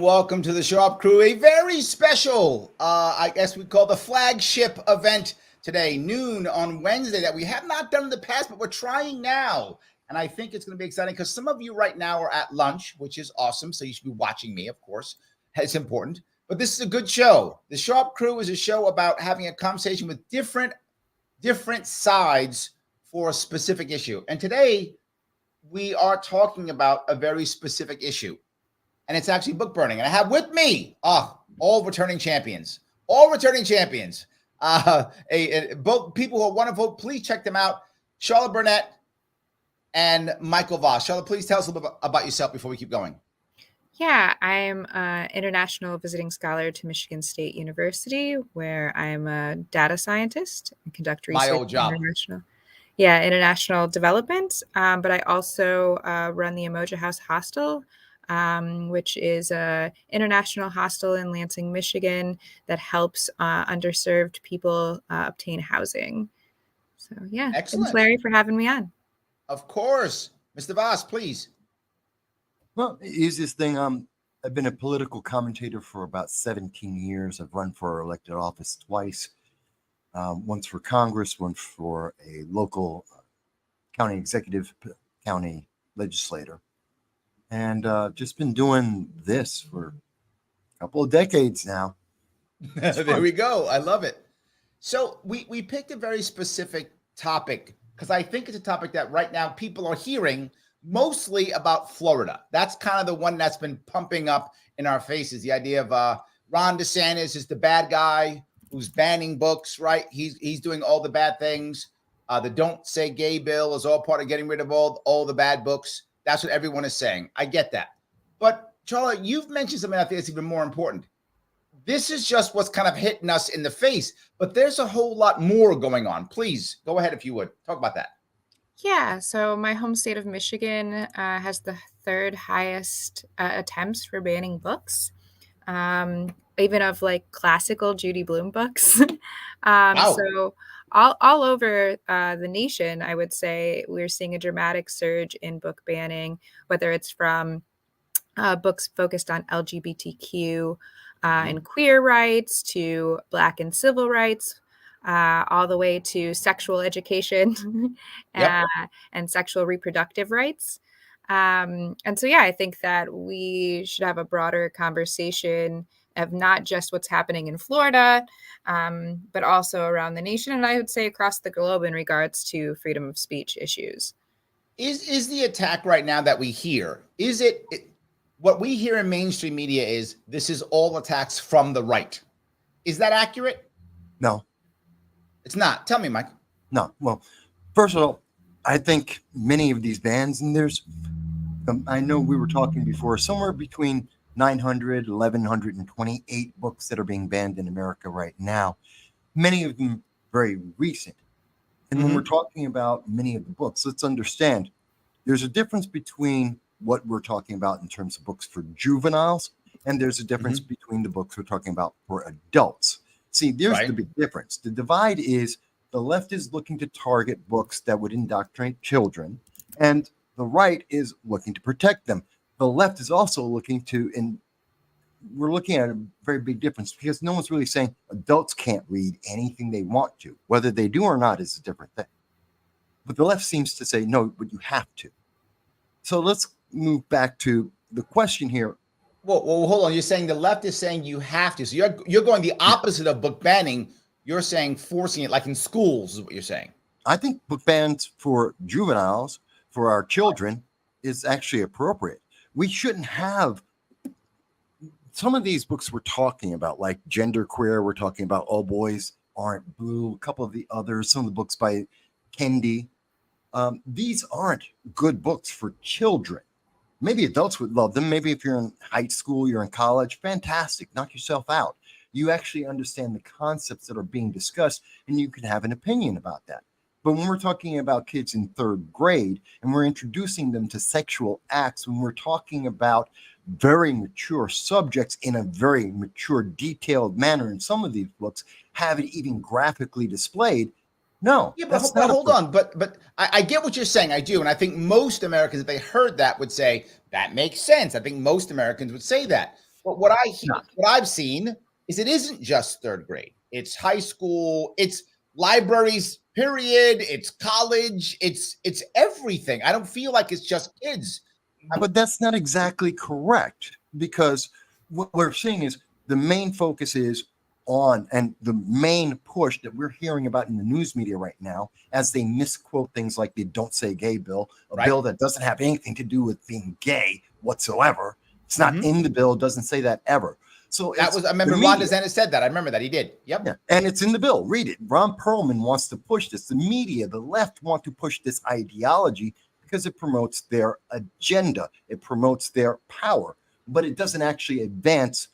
Welcome to the Sharpe Crew, a very special, I guess we call the flagship event today, noon on Wednesday, that we have not done in the past, but we're trying now. And I think it's going to be exciting because some of you right now are at lunch, which is awesome. So you should be watching me, of course. It's important. But this is a good show. The Sharpe Crew is a show about having a conversation with different sides for a specific issue. And today we are talking about a very specific issue. And it's actually book burning. And I have with me all returning champions. Both people who want to vote. Please check them out. Charla Burnett and Michael Vass. Charla, please tell us a little bit about yourself before we keep going. Yeah, I'm an international visiting scholar to Michigan State University, where I'm a data scientist and conduct research. My old job. International development. But I also run the Emoja House Hostel, which is an international hostel in Lansing, Michigan, that helps underserved people obtain housing. So, yeah. Excellent. Thanks, Larry, for having me on. Of course. Mr. Vass, please. Well, the easiest thing, I've been a political commentator for about 17 years. I've run for elected office twice, once for Congress, once for a local county executive, county legislator. And just been doing this for a couple of decades now. There we go. I love it. So we picked a very specific topic because I think it's a topic that right now people are hearing mostly about Florida. That's kind of the one that's been pumping up in our faces. The idea of Ron DeSantis is the bad guy who's banning books, right? He's doing all the bad things. The Don't Say Gay bill is all part of getting rid of all the bad books. That's what everyone is saying. I get that. But Charla, you've mentioned something I think is even more important. This is just what's kind of hitting us in the face, but there's a whole lot more going on. Please go ahead if you would. Talk about that. Yeah, so my home state of Michigan has the third highest attempts for banning books, even of like classical Judy Blume books. Wow. So all over the nation, I would say we're seeing a dramatic surge in book banning, whether it's from books focused on LGBTQ and queer rights to Black and civil rights, all the way to sexual education and sexual reproductive rights. And so, yeah, I think that we should have a broader conversation of not just what's happening in Florida, but also around the nation, and I would say across the globe in regards to freedom of speech issues. Is the attack right now that we hear, is it what we hear in mainstream media is this is all attacks from the right? Is that accurate? No. It's not. Tell me, Mike. No. Well, first of all, I think many of these bans, and there's, I know we were talking before, somewhere between 900, 1,128 books that are being banned in America right now, many of them very recent. And when we're talking about many of the books, let's understand there's a difference between what we're talking about in terms of books for juveniles, and there's a difference between the books we're talking about for adults. See, there's the big difference. The divide is the left is looking to target books that would indoctrinate children, and the right is looking to protect them. The left is also looking to, and we're looking at a very big difference because no one's really saying adults can't read anything they want to. Whether they do or not is a different thing. But the left seems to say, no, but you have to. So let's move back to the question here. Well, hold on. You're saying the left is saying you have to. So you're going the opposite of book banning. You're saying forcing it, like in schools, is what you're saying. I think book bans for juveniles, for our children, is actually appropriate. We shouldn't have some of these books we're talking about, like Genderqueer. We're talking about All Boys Aren't Blue. A couple of the others, some of the books by Kendi. These aren't good books for children. Maybe adults would love them. Maybe if you're in high school, you're in college, fantastic. Knock yourself out. You actually understand the concepts that are being discussed, and you can have an opinion about that. But when we're talking about kids in third grade and we're introducing them to sexual acts, when we're talking about very mature subjects in a very mature, detailed manner, in some of these books have it even graphically displayed. No, Yeah, that's but not hold on. But I get what you're saying. I do. And I think most Americans, if they heard that, would say, that makes sense. I think most Americans would say that. But what I've seen is it isn't just third grade. It's high school. It's libraries, period. It's college. It's everything. I don't feel like it's just kids. But that's not exactly correct, because what we're seeing is the main focus is on, and the main push that we're hearing about in the news media right now, as they misquote things like the Don't Say Gay bill, a bill that doesn't have anything to do with being gay whatsoever. It's not in the bill, doesn't say that ever. So that was, I remember Ron DeSantis said that. I remember that he did. Yep. Yeah. And it's in the bill. Read it. Ron Perlman wants to push this. The media, the left, want to push this ideology because it promotes their agenda. It promotes their power, but it doesn't actually advance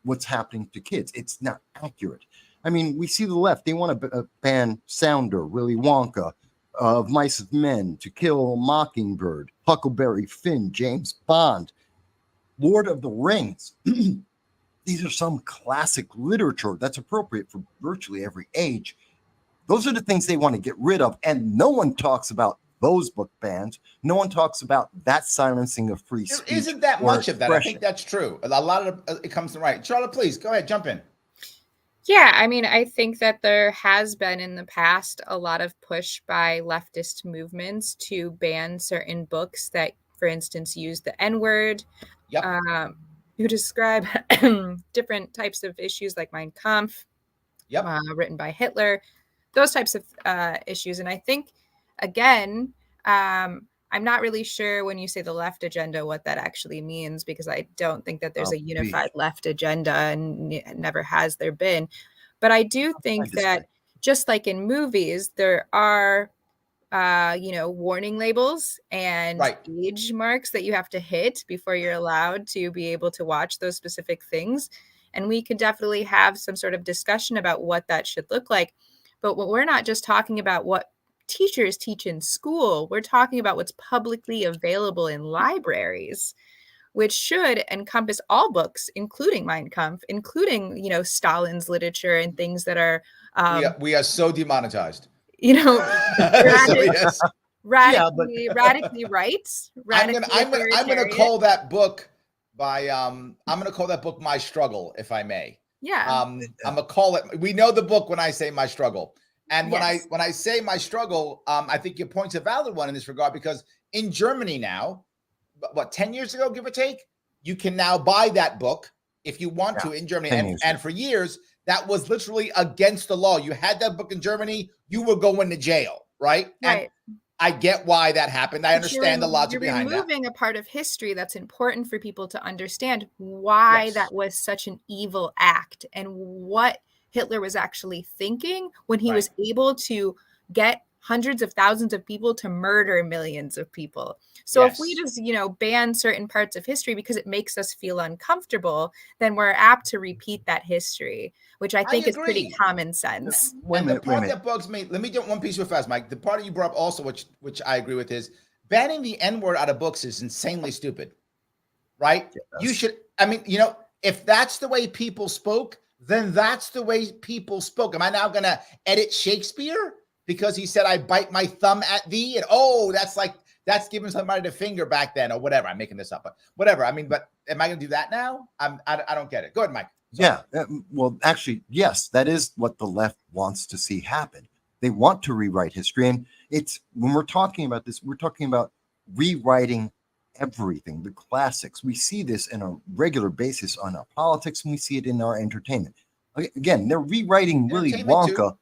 what's happening to kids. It's not accurate. I mean, we see the left. They want to ban Sounder, Willy Wonka, of Mice of Men, To Kill a Mockingbird, Huckleberry Finn, James Bond, Lord of the Rings. These are some classic literature that's appropriate for virtually every age. Those are the things they want to get rid of. And no one talks about those book bans. No one talks about that silencing of free speech. There isn't that much of that. I think that's true. A lot of it comes to the right. Charla, please go ahead, jump in. Yeah, I mean, I think that there has been in the past a lot of push by leftist movements to ban certain books that, for instance, use the N-word. Yep. Who describe different types of issues like Mein Kampf, written by Hitler, those types of issues. And I think, again, I'm not really sure when you say the left agenda what that actually means, because I don't think that there's a unified left agenda, and it never has there been. But I do think that just like in movies, there are warning labels and age marks that you have to hit before you're allowed to be able to watch those specific things. And we could definitely have some sort of discussion about what that should look like. But we're not just talking about what teachers teach in school. We're talking about what's publicly available in libraries, which should encompass all books, including Mein Kampf, including, Stalin's literature and things that are we are so demonetized. Radically right. I'm gonna call that book by I'm gonna call that book My Struggle, if I may. Yeah. I'm gonna call it. We know the book when I say My Struggle, and when I say My Struggle, I think your point's a valid one in this regard, because in Germany now, what, 10 years ago, give or take, you can now buy that book if you want to in Germany, and for years that was literally against the law. You had that book in Germany, you were going to jail, right? And I get why that happened. I understand the logic behind that. You're removing a part of history that's important for people to understand why that was such an evil act and what Hitler was actually thinking when he was able to get hundreds of thousands of people to murder millions of people. So if we just, ban certain parts of history because it makes us feel uncomfortable, then we're apt to repeat that history, which I think is pretty common sense. The part that bugs me, let me get one piece real fast, Mike. The part you brought up also, which I agree with, is banning the N-word out of books is insanely stupid, right? Yes. You should, if that's the way people spoke, then that's the way people spoke. Am I now going to edit Shakespeare because he said, I bite my thumb at thee? And that's giving somebody the finger back then, or whatever. I'm making this up, but whatever. But am I going to do that now? I don't get it. Go ahead, Mike. Sorry. Yeah. Well, actually, yes, that is what the left wants to see happen. They want to rewrite history. And it's, when we're talking about this, we're talking about rewriting everything, the classics. We see this on a regular basis on our politics, and we see it in our entertainment. Again, they're rewriting Willy Wonka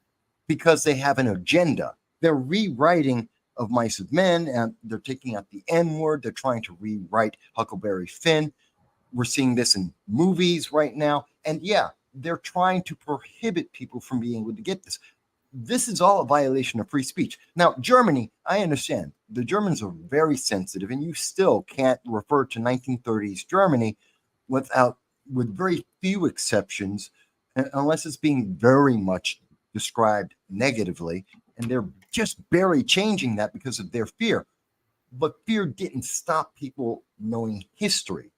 because they have an agenda. They're rewriting of Mice of Men, and they're taking out the N-word. They're trying to rewrite Huckleberry Finn. We're seeing this in movies right now. And they're trying to prohibit people from being able to get this. This is all a violation of free speech. Now, Germany, I understand. The Germans are very sensitive, and you still can't refer to 1930s Germany with very few exceptions, unless it's being very much described negatively. and they're just barely changing that because of their fear. But fear didn't stop people knowing history.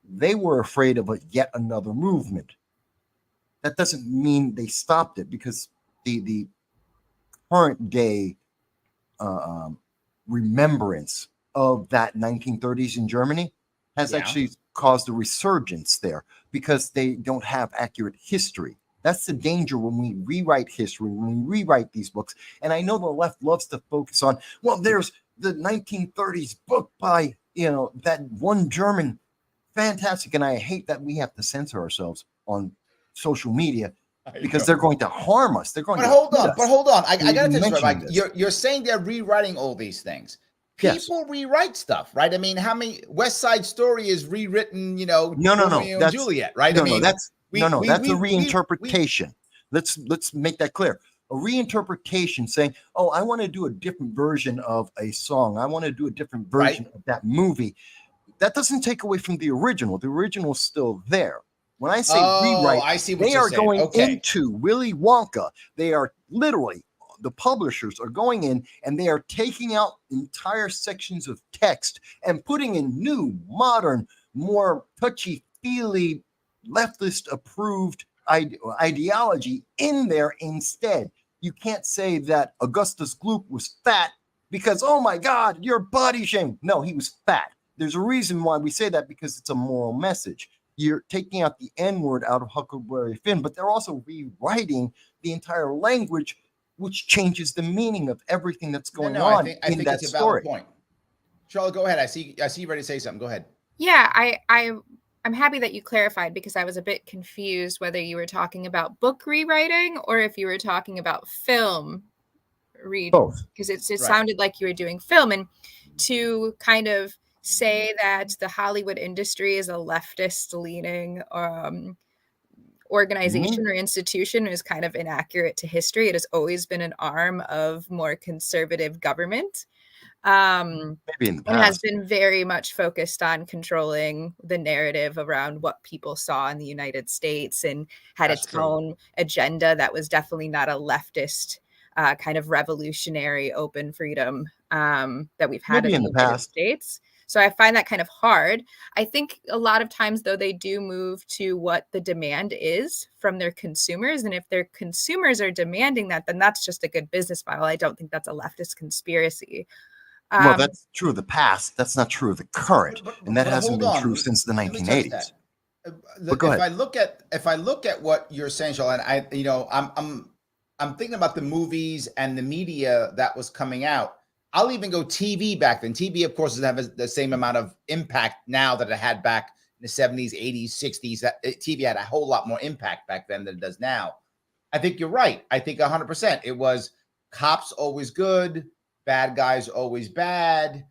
They were afraid of yet another movement. That doesn't mean they stopped it, because the current day remembrance of that 1930s in Germany has actually caused a resurgence there, because they don't have accurate history. That's the danger when we rewrite history, when we rewrite these books. And I know the left loves to focus on, well, there's the 1930s book by, that one German, fantastic. And I hate that we have to censor ourselves on social media, because they're going to harm us. They're going to hold on. I got to tell you, Mike, this. You're saying they're rewriting all these things. People rewrite stuff, right? I mean, how many West Side Story is rewritten, No. That's, Juliet, right? That's a reinterpretation. Let's make that clear. A reinterpretation saying, oh, I want to do a different version of a song. I want to do a different version of that movie. That doesn't take away from the original. The original is still there. When I say rewrite, I see what they you're are saying. going into Willy Wonka. They are literally, the publishers are going in and they are taking out entire sections of text and putting in new, modern, more touchy-feely, leftist-approved ideology in there instead. You can't say that Augustus Gloop was fat because, oh my God, you're body shaming. No, he was fat. There's a reason why we say that, because it's a moral message. You're taking out the N-word out of Huckleberry Finn, but they're also rewriting the entire language, which changes the meaning of everything that's going on I think that it's a story. valid point. Charla, go ahead. I see you ready to say something. Go ahead. Yeah, I'm happy that you clarified, because I was a bit confused whether you were talking about book rewriting or if you were talking about film reading. Both. Because it sounded like you were doing film. And to kind of say that the Hollywood industry is a leftist-leaning organization or institution is kind of inaccurate to history. It has always been an arm of more conservative government. Maybe in the past. And has been very much focused on controlling the narrative around what people saw in the United States, and had its own agenda that was definitely not a leftist kind of revolutionary open freedom that we've had in the United States. So I find that kind of hard. I think a lot of times, though, they do move to what the demand is from their consumers. And if their consumers are demanding that, then that's just a good business model. I don't think that's a leftist conspiracy. Well, that's true of the past. That's not true of the current, and that hasn't been true since the 1980s. But go ahead. If I look at what you're saying, Charla, and I'm thinking about the movies and the media that was coming out. I'll even go TV back then. TV, of course, doesn't have the same amount of impact now that it had back in the 70s, 80s, 60s. TV had a whole lot more impact back then than it does now. I think you're right. I think 100%. It was cops always good, bad guys always bad,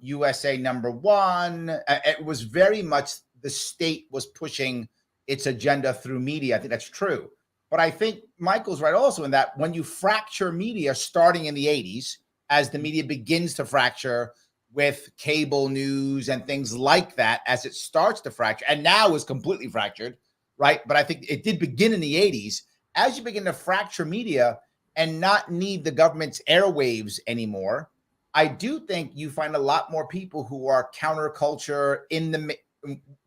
USA number one. It was very much the state was pushing its agenda through media. I think that's true. But I think Michael's right also in that when you fracture media starting in the 80s, as the media begins to fracture with cable news and things like that, as it starts to fracture, and now is completely fractured, right? But I think it did begin in the 80s. As you begin to fracture media and not need the government's airwaves anymore, I do think you find a lot more people who are counterculture in the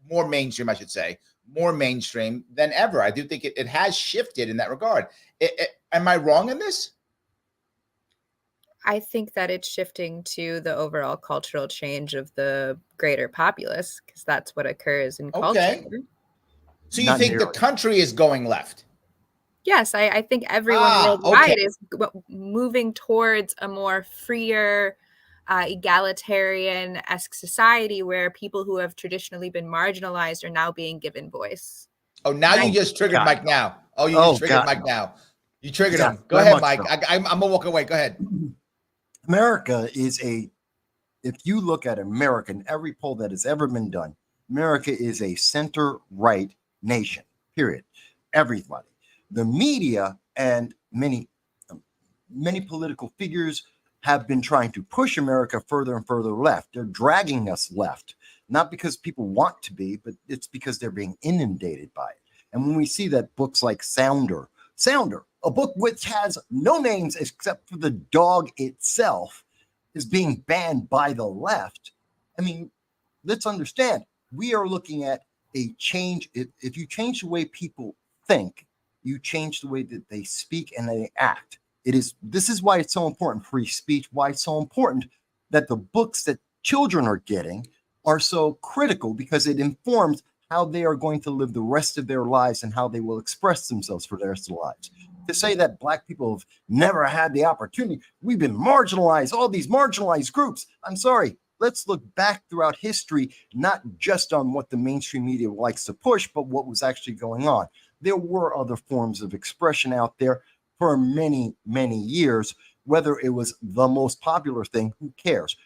more mainstream, I should say, more mainstream than ever. I do think it has shifted in that regard. Am I wrong in this? I think that it's shifting to the overall cultural change of the greater populace, because that's what occurs in culture. So you think the country is going left? Yes, I think everyone worldwide is moving towards a more freer, egalitarian-esque society where people who have traditionally been marginalized are now being given voice. Oh, now you just triggered Mike now. Oh, you just triggered Mike now. You triggered him. Go ahead, Mike. I'm going to walk away. Go ahead. America is if you look at America in every poll that has ever been done, America is a center-right nation, period. Everybody. The media and many political figures have been trying to push America further and further left. They're dragging us left, not because people want to be, but it's because they're being inundated by it. And when we see that books like Sounder Sounder, a book which has no names except for the dog itself, is being banned by the left. I mean, let's understand, we are looking at a change. If you change the way people think, you change the way that they speak and they act. This is why it's so important, free speech, why it's so important that the books that children are getting are so critical, because it informs how they are going to live the rest of their lives and how they will express themselves for the rest of their lives. To say that Black people have never had the opportunity, we've been marginalized, all these marginalized groups. I'm sorry. Let's look back throughout history, not just on what the mainstream media likes to push, but what was actually going on. There were other forms of expression out there for many, many years. Whether it was the most popular thing, who cares?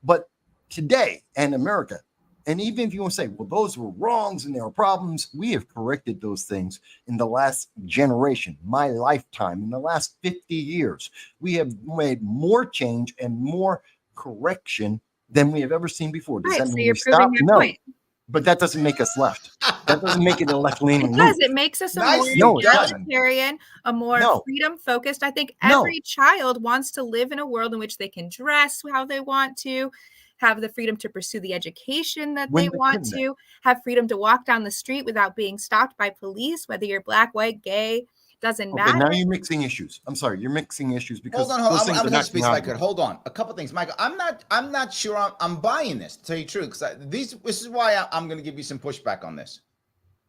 But today in America, and even if you want to say, well, those were wrongs and there are problems, we have corrected those things in the last generation, my lifetime, in the last 50 years. We have made more change and more correction than we have ever seen before. Does that So mean you're we proving stop? your No. point. But that doesn't make us left. That doesn't make it a left-leaning It does. move. It makes us a Nice. more No, it doesn't. egalitarian, a more No. freedom-focused. I think No. every child wants to live in a world in which they can dress how they want to, have the freedom to pursue the education that When they they want couldn't. to, have freedom to walk down the street without being stopped by police, whether you're Black, white, gay, doesn't Okay, matter. now you're mixing issues. I'm sorry, you're mixing issues because Hold on. those things I'm are going not to speak if I could. synonymous. Hold on. A couple things, Michael. I'm not sure I'm buying this, to tell you the truth, because this is why I'm going to give you some pushback on this.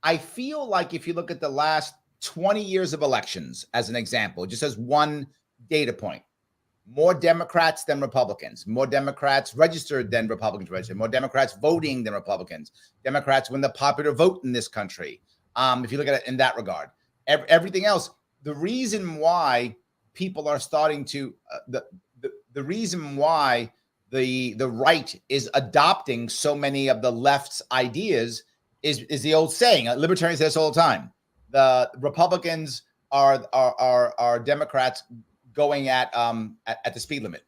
I feel like if you look at the last 20 years of elections as an example, just as one data point, more Democrats than Republicans, more Democrats registered than Republicans registered, more Democrats voting than Republicans. Democrats win the popular vote in this country. If you look at it in that regard, everything else, the reason why people are starting to the reason why the right is adopting so many of the left's ideas is the old saying. Libertarians say this all the time. The Republicans are Democrats going at the speed limit,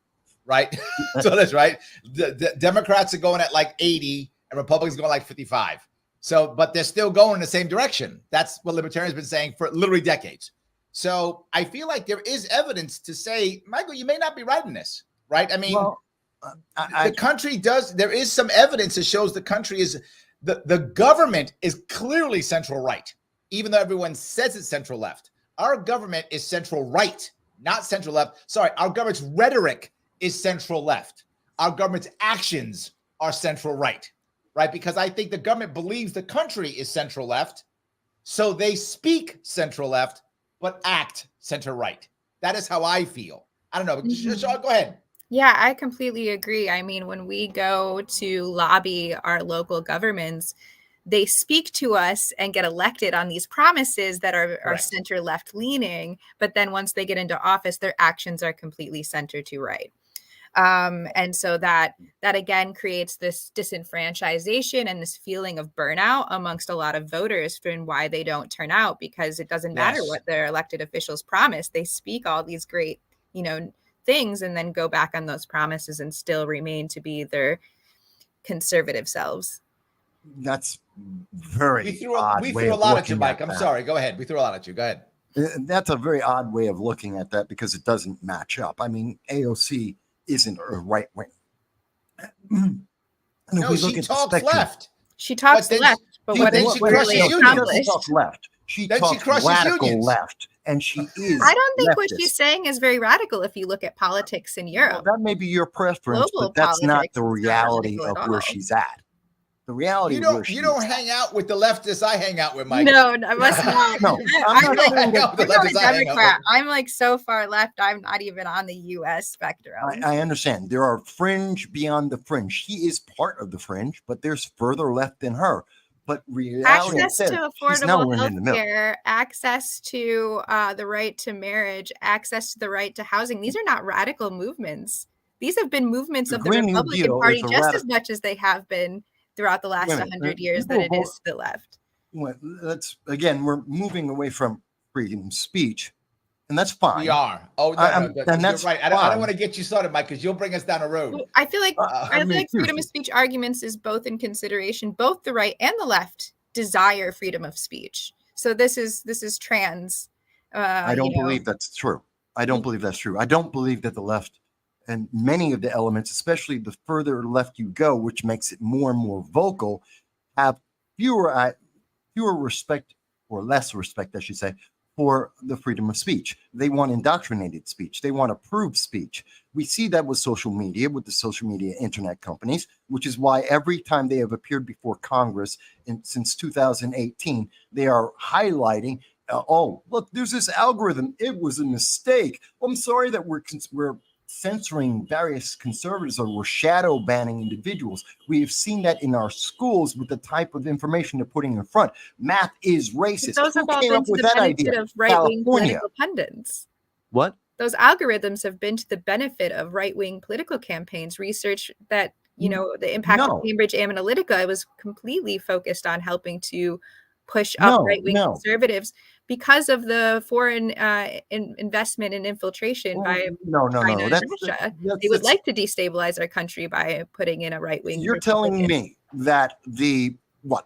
right? So that's right. The Democrats are going at like 80 and Republicans going like 55. So, but they're still going in the same direction. That's what libertarians have been saying for literally decades. So I feel like there is evidence to say, Michael, you may not be right in this, right? I mean, Well, the country does, there is some evidence that shows the country is, the government is clearly central right, even though everyone says it's central left. Our government is central right, not central left. Sorry, our government's rhetoric is central left. Our government's actions are central right, right? Because I think the government believes the country is central left, so they speak central left, but act center right. That is how I feel. I don't know. Mhm. Go ahead. Yeah, I completely agree. I mean, when we go to lobby our local governments, they speak to us and get elected on these promises that are Correct. center left leaning. But then once they get into office, their actions are completely center to right. And so that again creates this disenfranchisation and this feeling of burnout amongst a lot of voters for why they don't turn out, because it doesn't matter Yes. what their elected officials promise. They speak all these great, things and then go back on those promises and still remain to be their conservative selves. that's very We threw odd a way of lot at you, looking Mike. at I'm that. sorry. Go ahead. We threw a lot at you. Go ahead. That's a very odd way of looking at that because it doesn't match up. I mean, AOC isn't a right wing. No, she talks left. She talks then left, but she- what then is she she really crushes unions. She doesn't accomplished? talk left. She Then she talks crushes radical unions. left, and she is. I don't think what leftist. she's saying is very radical if you look at politics in Well, Europe. that may be your preference, Global but that's not politics the is not reality radical of at where all. she's at. The reality You of where don't she you don't is. hang out with the leftists I hang out with, Mike. No, I must not. No, I'm I'm not like, saying that- the I'm not a leftists I hang out Democrat. I'm like so far left. I'm not even on the U.S. spectrum. I understand. There are fringe beyond the fringe. She is part of the fringe, but there's further left than her. But reality Access says to she's affordable nowhere in health the middle. care, access to the right to marriage, access to the right to housing. These are not radical movements. These have been movements The of the Green New Republican Deal Party is a just as much as they have been throughout the last Wait a minute. 100 years People that it vote- is to the left. Well, we're moving away from freedom of speech, and that's fine. We are. Oh, no, I'm- no, then you're that's right. I don't fine. want to get you started, Mike, because you'll bring us down a road. Well, I feel like I mean, freedom seriously. of speech arguments is both in consideration. Both the right and the left desire freedom of speech. So this is trans I don't believe that's true. I don't believe that's true. I don't believe that the left and many of the elements, especially the further left you go, which makes it more and more vocal, have fewer respect, or less respect, I should say, for the freedom of speech. They want indoctrinated speech. They want approved speech. We see that with social media, with the social media internet companies, which is why every time they have appeared before Congress since 2018, they are highlighting, oh, look, there's this algorithm. It was a mistake. I'm sorry that we're censoring various conservatives, or we're shadow banning individuals. We have seen that in our schools with the type of information they're putting in front. Math is racist. Those Who have all came been up to with the that benefit idea? of right-wing California. political pundits. What? Those algorithms have been to the benefit of right-wing political campaigns. Research that, the impact of Cambridge Analytica was completely focused on helping to push up right-wing conservatives because of the foreign investment and inflation by China and Russia. They would like to destabilize our country by putting in a right-wing. You're telling me that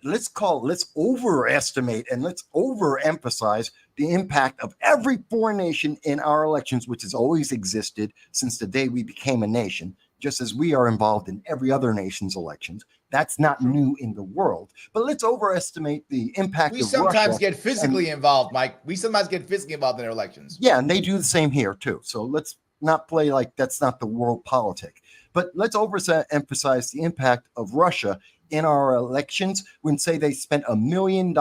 let's overestimate and let's overemphasize the impact of every foreign nation in our elections, which has always existed since the day we became a nation, just as we are involved in every other nation's elections. That's not new in the world. But let's overestimate the impact of Russia. We sometimes get physically involved, Mike. We sometimes get physically involved in their elections. Yeah, and they do the same here, too. So let's not play like that's not the world politic. But let's overemphasize the impact of Russia in our elections when, say, they spent $1 million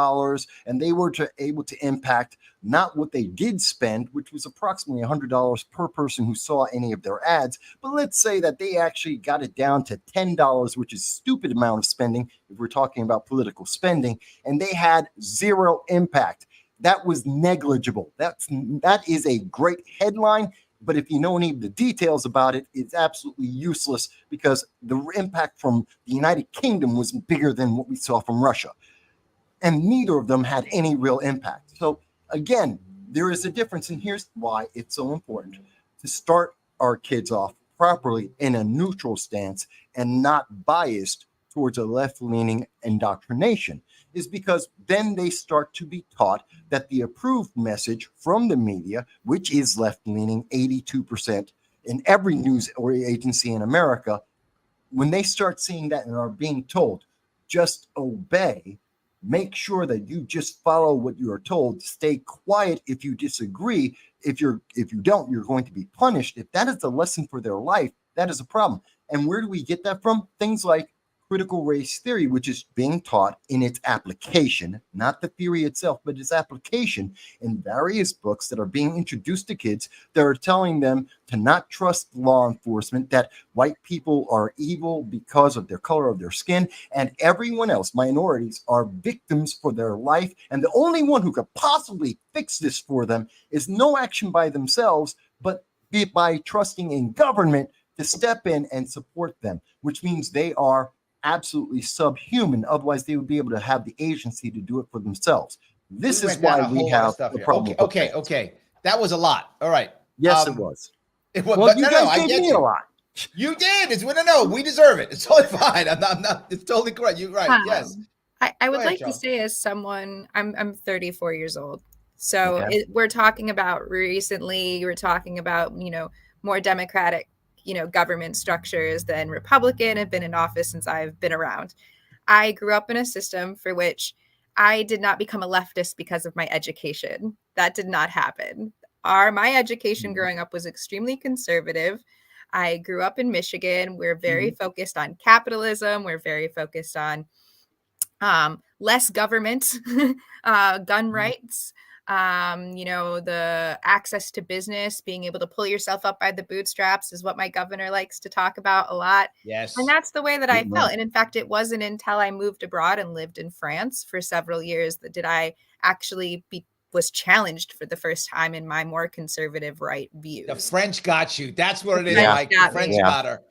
and they were able to impact not what they did spend, which was approximately $100 per person who saw any of their ads, but let's say that they actually got it down to $10, which is a stupid amount of spending if we're talking about political spending, and they had zero impact. That was negligible. That is a great headline. But if you know any of the details about it, it's absolutely useless because the impact from the United Kingdom was bigger than what we saw from Russia. And neither of them had any real impact. So again, there is a difference. And here's why it's so important to start our kids off properly in a neutral stance and not biased towards a left-leaning indoctrination, is because then they start to be taught that the approved message from the media, which is left-leaning 82% in every news or agency in America, when they start seeing that and are being told, just obey, make sure that you just follow what you are told, stay quiet if you disagree. If you don't, you're going to be punished. If that is the lesson for their life, that is a problem. And where do we get that from? Things like critical race theory, which is being taught in its application, not the theory itself, but its application in various books that are being introduced to kids that are telling them to not trust law enforcement, that white people are evil because of their color of their skin, and everyone else, minorities, are victims for their life. And the only one who could possibly fix this for them is no action by themselves, but by trusting in government to step in and support them, which means they are absolutely subhuman. Otherwise, they would be able to have the agency to do it for themselves. This is why we have a problem. Okay. That was a lot. All right. Yes, it was. Well, you guys gave me a lot. You did. It's no. We deserve it. It's totally fine. I'm not. It's totally correct. You're right. Yes. I would like to say, as someone, I'm 34 years old. So we're talking about recently. We're talking about more democratic government structures than Republican. Have been in office since I've been around. I grew up in a system for which I did not become a leftist because of my education. That did not happen. My education growing up was extremely conservative. I grew up in Michigan. We're very focused on capitalism. We're very focused on less government, gun rights, the access to business, being able to pull yourself up by the bootstraps is what my governor likes to talk about a lot. Yes. And that's the way that I felt. And in fact, it wasn't until I moved abroad and lived in France for several years that did I actually was challenged for the first time in my more conservative right views. The French got you. That's what it is, Mike. The French got her.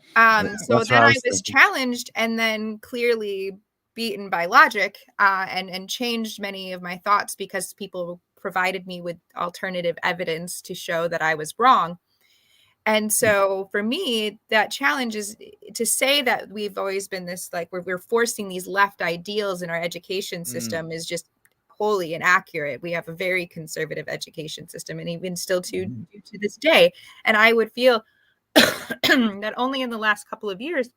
So then I was challenged and then clearly beaten by logic and changed many of my thoughts because people provided me with alternative evidence to show that I was wrong. And so for me, that challenge is to say that we've always been this, like we're forcing these left ideals in our education system is just wholly inaccurate. We have a very conservative education system, and even still to this day. And I would feel that only in the last couple of years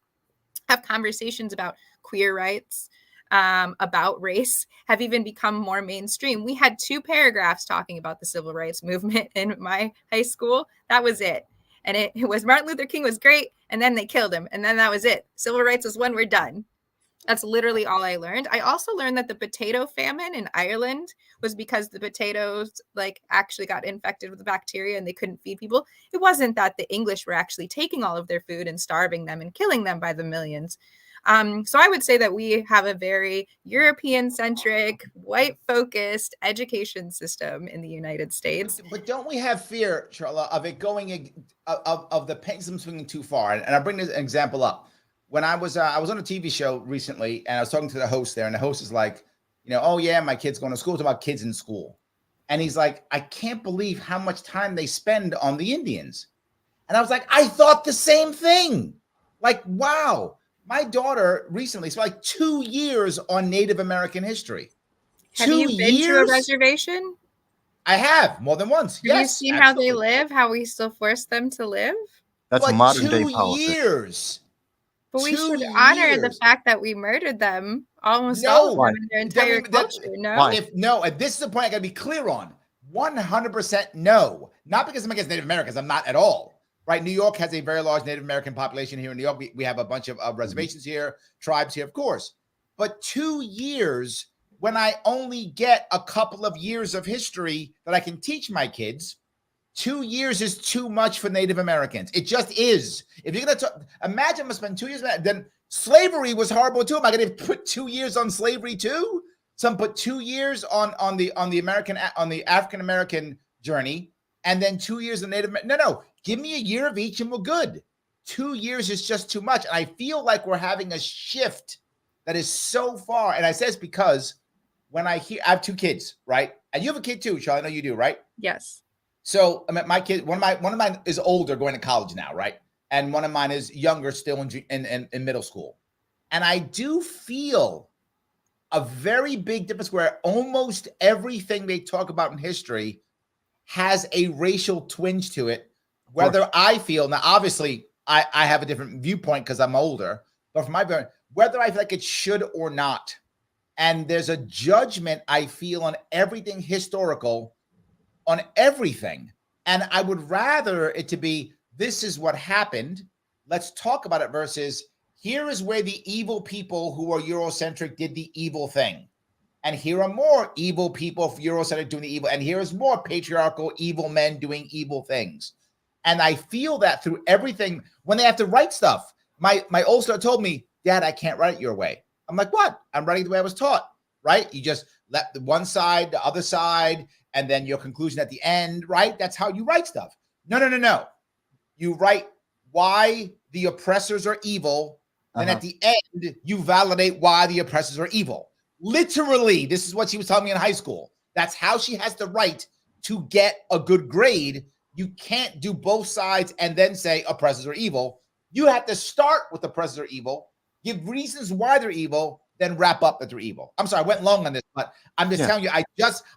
have conversations about queer rights, about race, have even become more mainstream. We had 2 paragraphs talking about the civil rights movement in my high school. That was it. And it was Martin Luther King was great, and then they killed him, and then that was it. Civil rights was when we're done. That's literally all I learned. I also learned that the potato famine in Ireland was because the potatoes actually got infected with bacteria and they couldn't feed people. It wasn't that the English were actually taking all of their food and starving them and killing them by the millions. So I would say that we have a very European-centric, white-focused education system in the United States. But don't we have fear, Charla, of it going of the pendulum swinging too far? And I'll bring this example up. When I was on a TV show recently, and I was talking to the host there, and the host is like, oh yeah, my kid's going to school. It's about kids in school, and he's like, I can't believe how much time they spend on the Indians. And I was like, I thought the same thing. Like, wow. My daughter recently spent 2 years on Native American history. Have you been to a reservation? I have, more than once. Have you seen how they live, how we still force them to live? That's modern day 2 politics. years. But we should honor the fact that we murdered them, almost all of them in their entire culture. No? And this is the point I got to be clear on. 100% no. Not because I'm against Native Americans. I'm not at all. Right? New York has a very large Native American population here in New York. We have a bunch of reservations here, tribes here, of course. But 2 years, when I only get a couple of years of history that I can teach my kids, 2 years is too much for Native Americans. It just is. If you're going to imagine I'm going to spend 2 years, then slavery was horrible too. Am I going to put 2 years on slavery too? Some put 2 years on the African American journey, and then 2 years of Native. No. Give me a year of each and we're good. 2 years is just too much. And I feel like we're having a shift that is so far. And I say this because when I have 2 kids, right? And you have a kid too, Charlie. I know you do, right? Yes. So I mean, my kid, one of mine is older, going to college now, right? And one of mine is younger, still in middle school. And I do feel a very big difference where almost everything they talk about in history has a racial twinge to it. Whether I feel, now obviously I have a different viewpoint because I'm older, but from my point, whether I feel like it should or not. And there's a judgment I feel on everything historical, on everything. And I would rather it to be, this is what happened. Let's talk about it versus here is where the evil people who are Eurocentric did the evil thing. And here are more evil people Eurocentric doing the evil. And here is more patriarchal evil men doing evil things. And I feel that through everything when they have to write stuff. My old star told me, Dad, I can't write it your way. I'm like, what? I'm writing the way I was taught, right? You just let the one side, the other side, and then your conclusion at the end, right? That's how you write stuff. No. You write why the oppressors are evil. Then at the end, you validate why the oppressors are evil. Literally, this is what she was telling me in high school. That's how she has to write to get a good grade. You can't do both sides and then say oppressors are evil. You have to start with oppressors are evil, give reasons why they're evil, then wrap up that they're evil. I'm sorry, I went long on this, but I'm just telling you,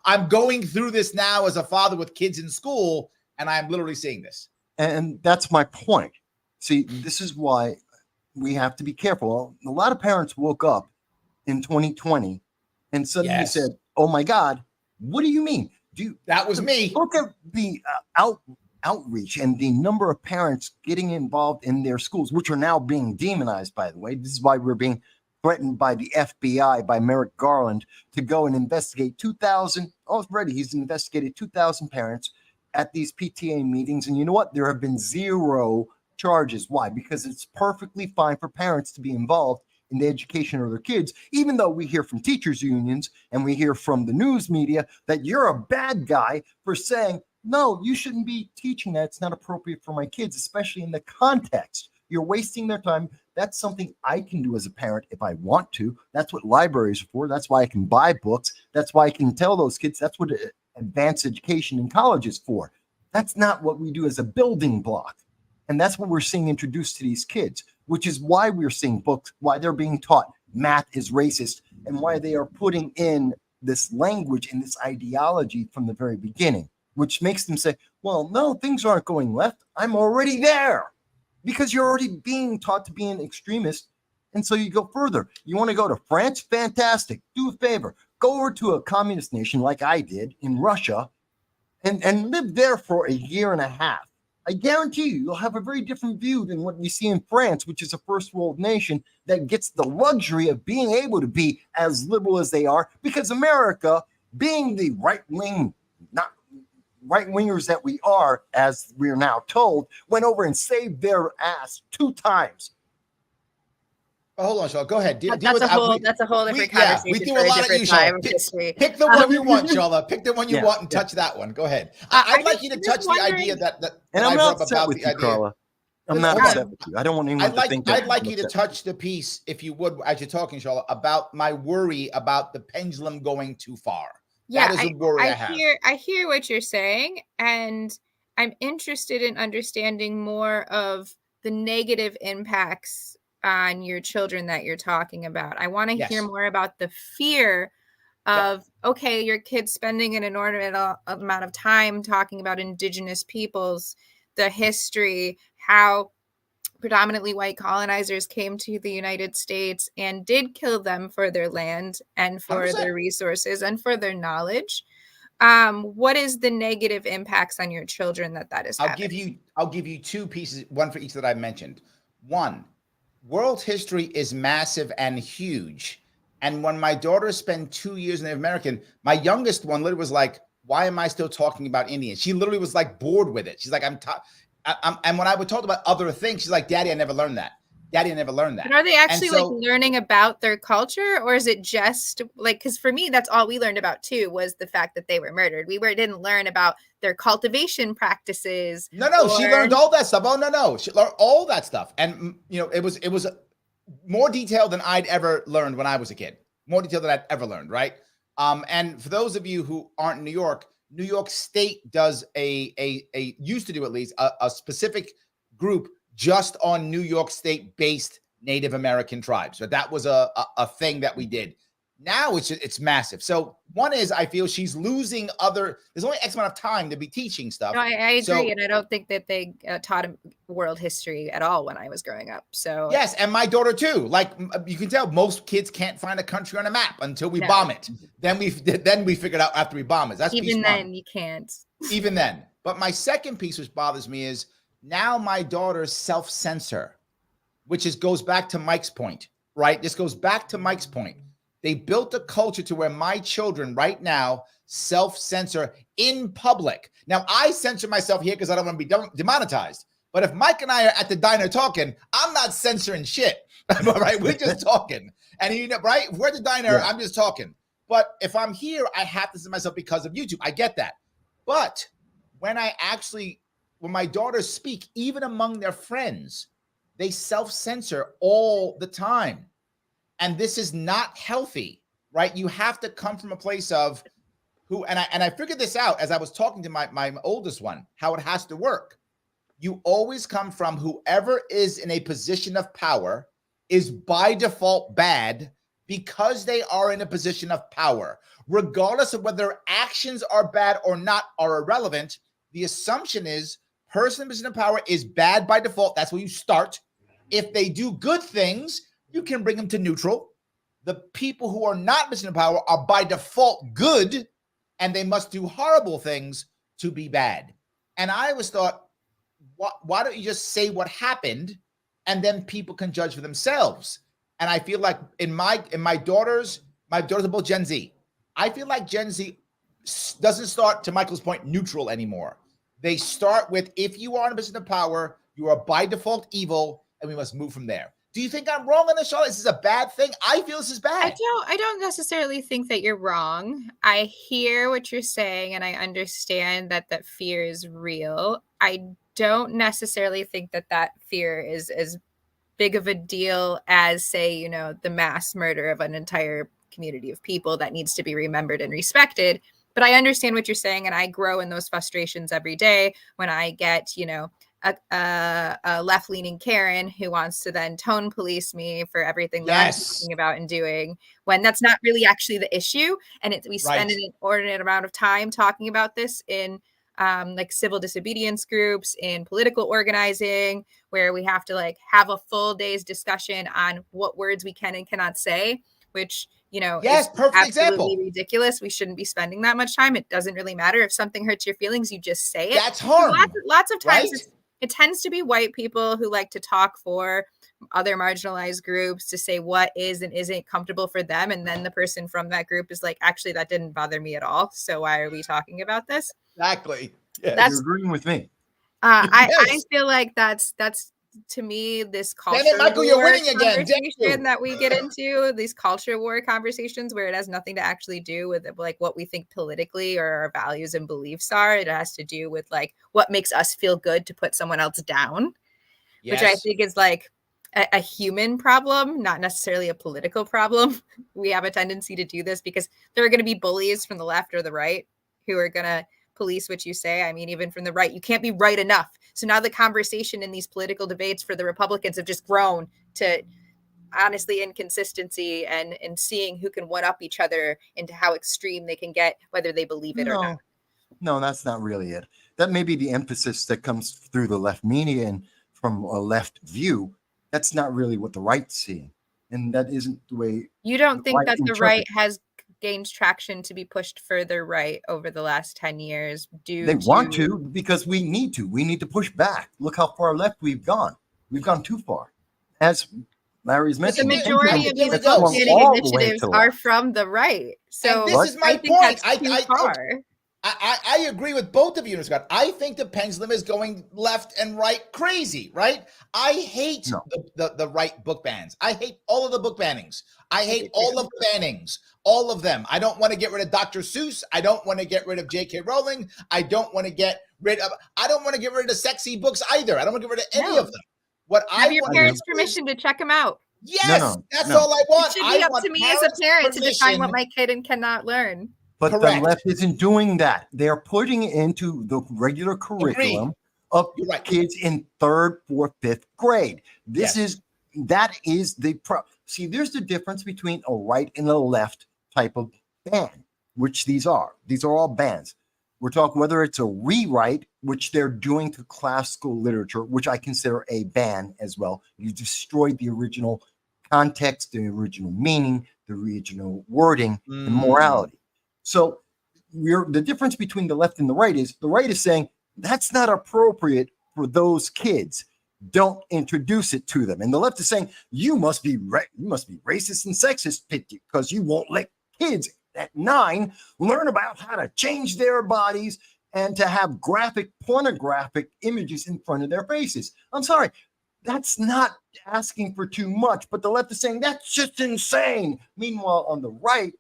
I'm going through this now as a father with kids in school, and I'm literally seeing this. And that's my point. See, this is why we have to be careful. A lot of parents woke up in 2020 and suddenly said, oh my God, what do you mean? That was me. Look at the outreach and the number of parents getting involved in their schools, which are now being demonized, by the way. This is why we're being threatened by the FBI, by Merrick Garland, to go and investigate 2,000. Already, he's investigated 2,000 parents at these PTA meetings. And you know what? There have been 0 charges. Why? Because it's perfectly fine for parents to be involved in the education of their kids, even though we hear from teachers unions and we hear from the news media that you're a bad guy for saying, no, you shouldn't be teaching that. It's not appropriate for my kids, especially in the context. You're wasting their time. That's something I can do as a parent if I want to. That's what libraries are for. That's why I can buy books. That's why I can tell those kids that's what advanced education in college is for. That's not what we do as a building block. And that's what we're seeing introduced to these kids, which is why we're seeing books, why they're being taught math is racist, and why they are putting in this language and this ideology from the very beginning, which makes them say, well, no, things aren't going left. I'm already there, because you're already being taught to be an extremist. And so you go further. You want to go to France? Fantastic. Do a favor. Go over to a communist nation like I did in Russia and live there for a year and a half. I guarantee you'll have a very different view than what we see in France, which is a first world nation that gets the luxury of being able to be as liberal as they are, because America, being the right-wing, not right-wingers that we are, as we're now told, went over and saved their ass 2 times. Oh, hold on, Charla. Go ahead. That's a whole different conversation. We do a lot of you, Charla. Pick the one you want, Charla. Pick the one you want and touch that one. Go ahead. I'd like you to touch the idea that and I'm not upset upset with you, Carla. I'm not upset with you. I don't want anyone to think that. I'd like you to touch the piece, if you would, as you're talking, Charla, about my worry about the pendulum going too far. Yeah, that is a worry I have. I hear what you're saying, and I'm interested in understanding more of the negative impacts on your children that you're talking about. I want to hear more about the fear of, okay, your kid's spending an inordinate amount of time talking about indigenous peoples, the history, how predominantly white colonizers came to the United States and did kill them for their land and for 100%. their resources and for their knowledge. What is the negative impacts on your children that is happening? I'll give you 2 pieces, one for each that I mentioned. One, world history is massive and huge. And when my daughters spend 2 years in Native American, my youngest one literally was like, why am I still talking about Indians? She literally was like bored with it. She's like, and when I would talk about other things, she's like, Daddy, I never learned that. Daddy, I never learned that. But are they actually like learning about their culture, or is it just like, because for me, that's all we learned about too, was the fact that they were murdered. We didn't learn about their cultivation practices. No, she learned all that stuff. Oh, no. She learned all that stuff. And, it was more detailed than I'd ever learned when I was a kid. More detailed than I'd ever learned, right? And for those of you who aren't in New York State does used to do at least a specific group just on New York State based Native American tribes. So that was a thing that we did. Now it's massive. So one is, I feel she's losing there's only X amount of time to be teaching stuff. No, I agree. And I don't think that they taught world history at all when I was growing up. So yes. And my daughter too. Like you can tell most kids can't find a country on a map until we bomb it. Then we figured out after we bomb it. That's even then you can't. Even then. But my second piece which bothers me is now my daughters self-censor, which goes back to Mike's point, right? This goes back to Mike's point. They built a culture to where my children right now self-censor in public. Now, I censor myself here because I don't want to be demonetized. But if Mike and I are at the diner talking, I'm not censoring shit. Right? We're just talking. And right? If we're at the diner, I'm just talking. But if I'm here, I have to censor myself because of YouTube. I get that. But when my daughters speak, even among their friends, they self-censor all the time. And this is not healthy, right? You have to come from a place of and I figured this out as I was talking to my oldest one, how it has to work. You always come from whoever is in a position of power is by default bad because they are in a position of power. Regardless of whether their actions are bad or not are irrelevant, the assumption is person in position of power is bad by default. That's where you start. If they do good things, you can bring them to neutral. The people who are not in position of power are by default good, and they must do horrible things to be bad. And I always thought, why don't you just say what happened, and then people can judge for themselves? And I feel like in my daughters are both Gen Z. I feel like Gen Z doesn't start, to Michael's point, neutral anymore. They start with, if you are in a position of power, you are by default evil, and we must move from there. Do you think I'm wrong on this, Charlotte? Is this a bad thing? I feel this is bad. I don't necessarily think that you're wrong. I hear what you're saying, and I understand that fear is real. I don't necessarily think that fear is as big of a deal as, say, the mass murder of an entire community of people that needs to be remembered and respected. But I understand what you're saying, and I grow in those frustrations every day when I get, a left-leaning Karen who wants to then tone police me for everything that I'm talking about and doing, when that's not really actually the issue. And we spend an inordinate amount of time talking about this in like civil disobedience groups, in political organizing, where we have to like have a full day's discussion on what words we can and cannot say, which, you know, yes, is perfect absolutely example. ridiculous. We shouldn't be spending that much time. It doesn't really matter if something hurts your feelings, you just say it. That's harm. Lots of times right? it tends to be white people who like to talk for other marginalized groups to say what is and isn't comfortable for them. And then the person from that group is like, actually, that didn't bother me at all. So why are we talking about this? Exactly. Yes. You're agreeing with me. I feel like that's to me this culture Michael, you're winning again. conversation that we get into, these culture war conversations where it has nothing to actually do with like what we think politically or our values and beliefs are. It has to do with like what makes us feel good to put someone else down, which I think is like a human problem, not necessarily a political problem. We have a tendency to do this because there are going to be bullies from the left or the right who are going to police what you say. I mean, even from the right, you can't be right enough. So now the conversation in these political debates for the Republicans have just grown to honestly inconsistency and seeing who can one up each other into how extreme they can get, whether they believe it or not. No, that's not really it. That may be the emphasis that comes through the left media and from a left view. That's not really what the right's seeing. And that isn't the way. You don't think that the right has gained traction to be pushed further right over the last 10 years? Want to, because we need to. We need to push back. Look how far left we've gone. We've gone too far. As Larry's mentioned, the majority of these initiatives are from the right. So and this is my point. I agree with both of you, Scott. I think the pendulum is going left and right crazy, right? I hate the right book bans. I hate all of the book bannings. I hate all of the bannings, all of them. I don't want to get rid of Dr. Seuss. I don't want to get rid of J.K. Rowling. I don't want to get rid of the sexy books either. I don't want to get rid of any of them. Have your parents' permission to check them out. Yes, that's all I want. It should be up to me as a parent to decide what my kid cannot learn. But the left isn't doing that. They're putting it into the regular curriculum of kids in 3rd, 4th, 5th grade. That is the see, there's the difference between a right and a left type of ban, which these are. These are all bans. We're talking whether it's a rewrite, which they're doing to classical literature, which I consider a ban as well. You destroyed the original context, the original meaning, the original wording, and morality. So the difference between the left and the right is saying that's not appropriate for those kids. Don't introduce it to them. And the left is saying you must be racist and sexist because you won't let kids at 9 learn about how to change their bodies and to have graphic pornographic images in front of their faces. I'm sorry. That's not asking for too much, but the left is saying that's just insane. Meanwhile, on the right,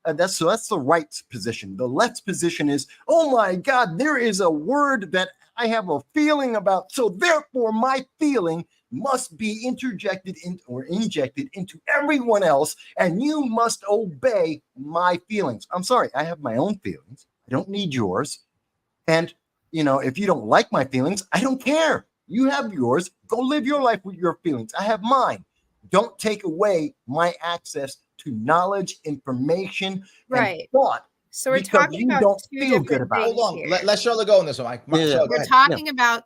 that's the right's position. The left's position is, oh my God, there is a word that I have a feeling about, so therefore my feeling must be injected into everyone else, and you must obey my feelings. I'm sorry, I have my own feelings. I don't need yours. And, if you don't like my feelings, I don't care. You have yours. Go live your life with your feelings. I have mine. Don't take away my access to knowledge, information, and thought. So we're talking about two different things. Hold on. Let Charla go on this one, Mike. We're talking about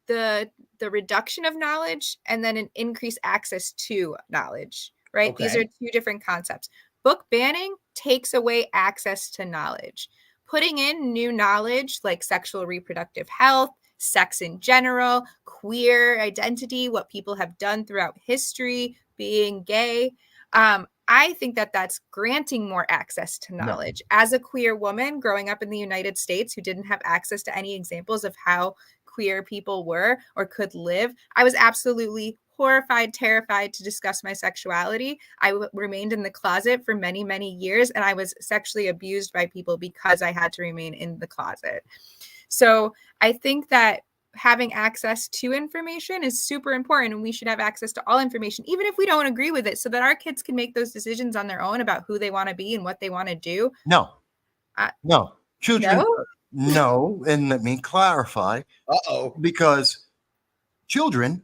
the reduction of knowledge and then an increased access to knowledge, right? Okay. These are two different concepts. Book banning takes away access to knowledge. Putting in new knowledge like sexual reproductive health, sex in general, queer identity, what people have done throughout history, being gay, I think that that's granting more access to knowledge. No. As a queer woman growing up in the United States who didn't have access to any examples of how queer people were or could live, I was absolutely horrified, terrified to discuss my sexuality. I remained in the closet for many, many years, and I was sexually abused by people because I had to remain in the closet. So I think that having access to information is super important, and we should have access to all information, even if we don't agree with it, so that our kids can make those decisions on their own about who they want to be and what they want to do. No. Children, no. And let me clarify. Uh-oh. Because Children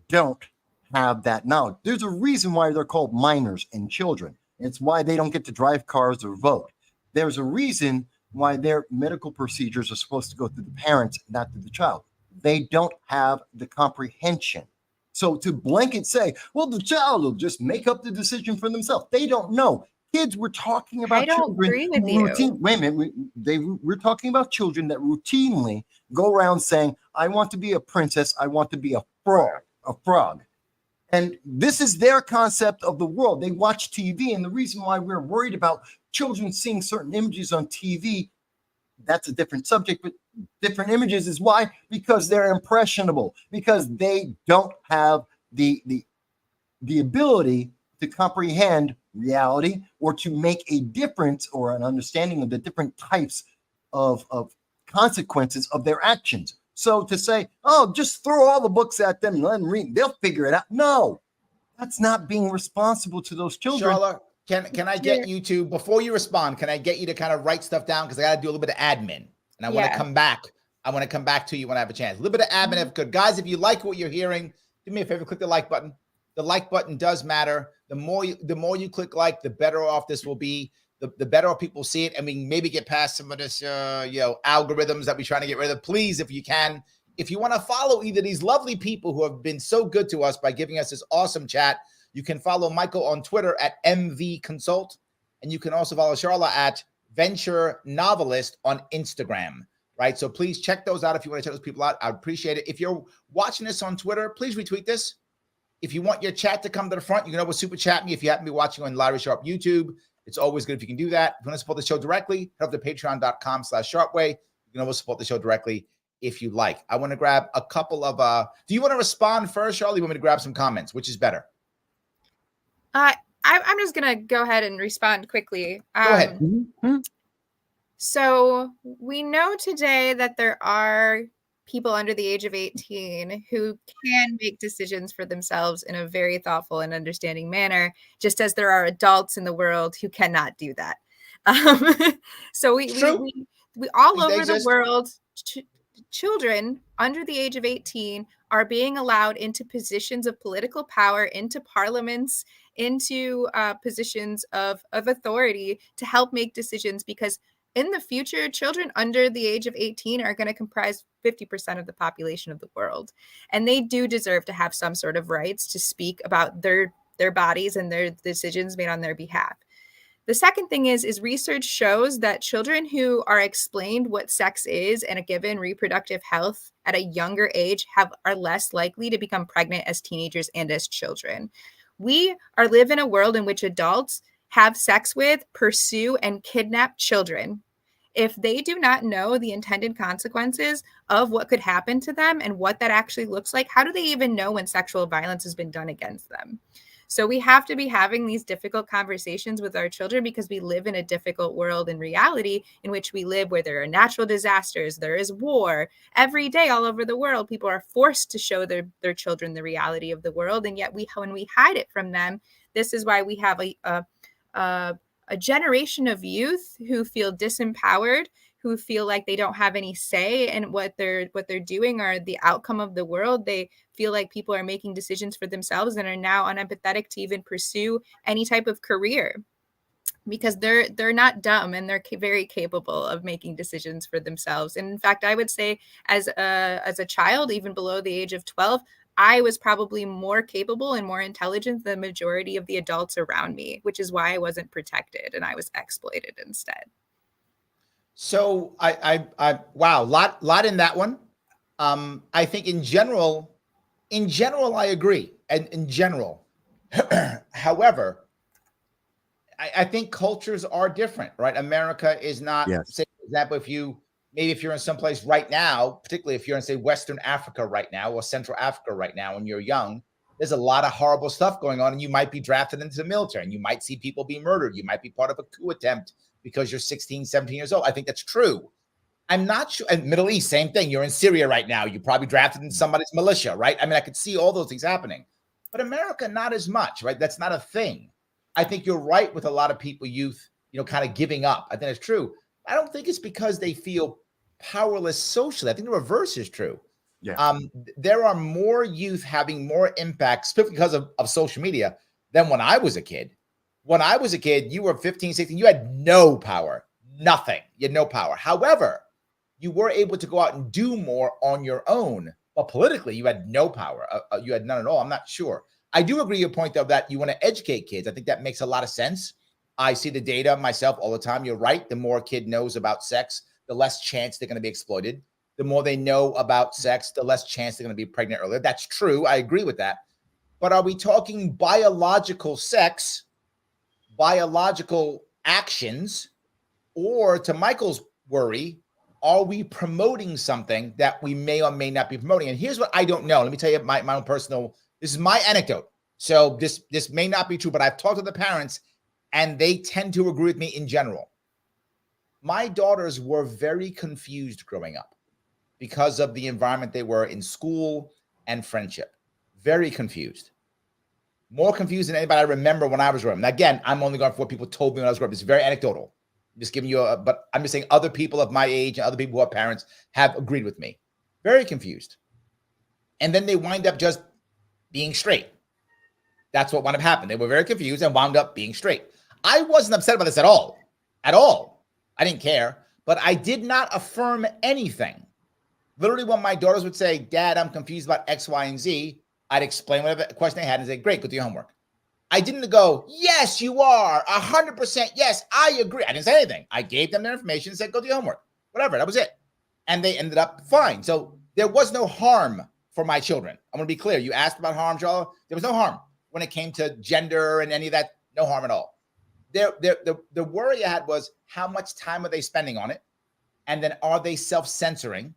don't have that knowledge. There's a reason why they're called minors and children. It's why they don't get to drive cars or vote. There's a reason why their medical procedures are supposed to go through the parents, not through the child. They don't have the comprehension. So to blanket say, well, the child will just make up the decision for themselves. They don't know. Kids, we're talking about I don't children. agree with you. Wait a minute. We're talking about children that routinely go around saying, I want to be a princess. I want to be a frog. And this is their concept of the world. They watch TV. And the reason why we're worried about children seeing certain images on TV, that's a different subject, but different images is why? Because they're impressionable, because they don't have the ability to comprehend reality or to make a difference or an understanding of the different types of consequences of their actions. So to say, oh, just throw all the books at them and let them read, they'll figure it out. No, that's not being responsible to those children. Charla, can I get you to, before you respond, can I get you to kind of write stuff down? Because I got to do a little bit of admin. And I want to come back. I want to come back to you when I have a chance. A little bit of admin if good. Guys, if you like what you're hearing, do me a favor, click the like button. The like button does matter. The more you click like, the better off this will be. The better off people see it, and we can maybe get past some of this, algorithms that we're trying to get rid of. Please, if you can, if you want to follow either of these lovely people who have been so good to us by giving us this awesome chat, you can follow Michael on Twitter at MV Consult, and you can also follow Charla at Venture Novelist on Instagram. Right, so please check those out if you want to check those people out. I'd appreciate it. If you're watching this on Twitter, please retweet this. If you want your chat to come to the front, you can always super chat me. If you happen to be watching on Larry Sharpe YouTube, it's always good if you can do that. If you want to support the show directly, head over to patreon.com/sharpeway. You can always support the show directly if you like. I want to grab a couple of, do you want to respond first, Charlie? You want me to grab some comments? Which is better? I'm just going to go ahead and respond quickly. Go ahead. So we know today that there are people under the age of 18 who can make decisions for themselves in a very thoughtful and understanding manner, just as there are adults in the world who cannot do that. So we all over the world, children under the age of 18 are being allowed into positions of political power, into parliaments, into positions of authority to help make decisions, because in the future, children under the age of 18 are going to comprise 50% of the population of the world. And they do deserve to have some sort of rights to speak about their bodies and their decisions made on their behalf. The second thing is research shows that children who are explained what sex is and a given reproductive health at a younger age are less likely to become pregnant as teenagers and as children. We live in a world in which adults have sex with, pursue, and kidnap children. If they do not know the intended consequences of what could happen to them and what that actually looks like, how do they even know when sexual violence has been done against them? So we have to be having these difficult conversations with our children, because we live in a difficult world in reality in which we live, where there are natural disasters, there is war. Every day all over the world, people are forced to show their children the reality of the world. And yet when we hide it from them, this is why we have a generation of youth who feel disempowered, who feel like they don't have any say in what they're doing or the outcome of the world. They feel like people are making decisions for themselves and are now unempathetic to even pursue any type of career, because they're not dumb and they're very capable of making decisions for themselves. And in fact, I would say as a child, even below the age of 12, I was probably more capable and more intelligent than the majority of the adults around me, which is why I wasn't protected and I was exploited instead. So wow, lot in that one. I think in general, I agree. And in general, however, I think cultures are different, right? America is not, say, for example, if you're in some place right now, particularly if you're in, say, Western Africa right now or Central Africa right now, and you're young, there's a lot of horrible stuff going on, and you might be drafted into the military, and you might see people be murdered. You might be part of a coup attempt because you're 16, 17 years old. I think that's true. I'm not sure. And Middle East, same thing. You're in Syria right now. You're probably drafted in somebody's militia, right? I mean, I could see all those things happening. But America, not as much, right? That's not a thing. I think you're right with a lot of people, youth, kind of giving up. I think it's true. I don't think it's because they feel powerless socially. I think the reverse is true. Yeah. There are more youth having more impact specifically because of social media than when I was a kid. When I was a kid, you were 15, 16, you had no power, nothing. You had no power. However, you were able to go out and do more on your own. But politically, you had no power. You had none at all. I'm not sure. I do agree with your point, though, that you want to educate kids. I think that makes a lot of sense. I see the data myself all the time. You're right. The more a kid knows about sex, the less chance they're going to be exploited. The more they know about sex, the less chance they're going to be pregnant earlier. That's true. I agree with that. But are we talking biological sex, biological actions, or to Michael's worry, are we promoting something that we may or may not be promoting? And here's what I don't know. Let me tell you my own personal, this is my anecdote. So this may not be true, but I've talked to the parents and they tend to agree with me in general. My daughters were very confused growing up because of the environment they were in, school and friendship. Very confused. More confused than anybody I remember when I was growing up. Now, again, I'm only going for what people told me when I was growing up. It's very anecdotal. I'm just giving you but I'm just saying other people of my age and other people who are parents have agreed with me. Very confused. And then they wind up just being straight. That's what wound up happening. They were very confused and wound up being straight. I wasn't upset about this at all. At all. I didn't care. But I did not affirm anything. Literally, when my daughters would say, Dad, I'm confused about X, Y, and Z, I'd explain whatever question they had and say, great, go do your homework. I didn't go, yes, you are, 100%, yes, I agree. I didn't say anything. I gave them their information and said, go do your homework. Whatever, that was it. And they ended up fine. So there was no harm for my children. I'm going to be clear. You asked about harm, Charla. There was no harm when it came to gender and any of that. No harm at all. The worry I had was how much time are they spending on it? And then are they self-censoring?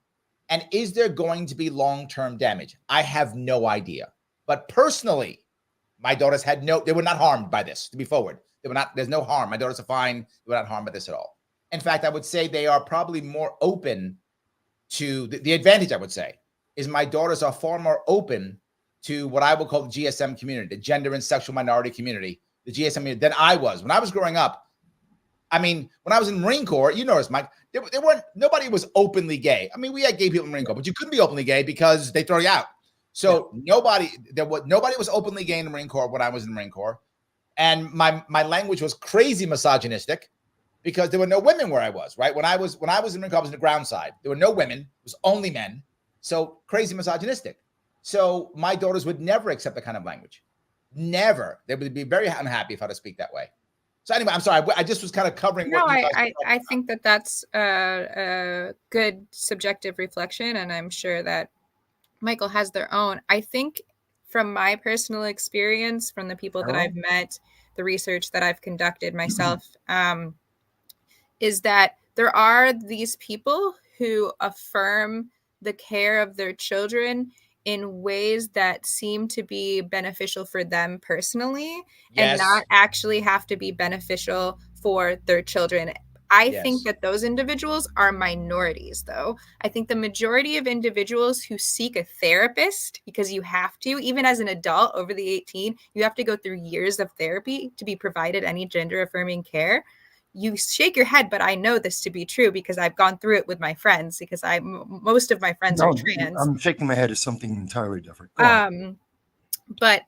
And is there going to be long-term damage? I have no idea. But personally, my daughters they were not harmed by this, to be forward. There's no harm. My daughters are fine. They were not harmed by this at all. In fact, I would say they are probably more open to the advantage, I would say, is my daughters are far more open to what I would call the GSM community, the gender and sexual minority community, the GSM community, than I was. When I was growing up, I mean, when I was in the Marine Corps, you notice, Mike, nobody was openly gay. I mean, we had gay people in the Marine Corps, but you couldn't be openly gay because they throw you out. So nobody was openly gay in the Marine Corps when I was in the Marine Corps. And my language was crazy misogynistic because there were no women where I was, right? When I was in the Marine Corps, I was in the ground side. There were no women. It was only men. So crazy misogynistic. So my daughters would never accept that kind of language. Never. They would be very unhappy if I had to speak that way. So anyway, I'm sorry. I just was kind of covering. No, I think that's a good subjective reflection. And I'm sure that Michael has their own. I think from my personal experience, from the people that I've met, the research that I've conducted myself, is that there are these people who affirm the care of their children in ways that seem to be beneficial for them personally and not actually have to be beneficial for their children. I think that those individuals are minorities, though. I think the majority of individuals who seek a therapist, because you have to, even as an adult over the 18, you have to go through years of therapy to be provided any gender affirming care. You shake your head, but I know this to be true because I've gone through it with my friends because most of my friends are trans. I'm shaking my head at something entirely different. But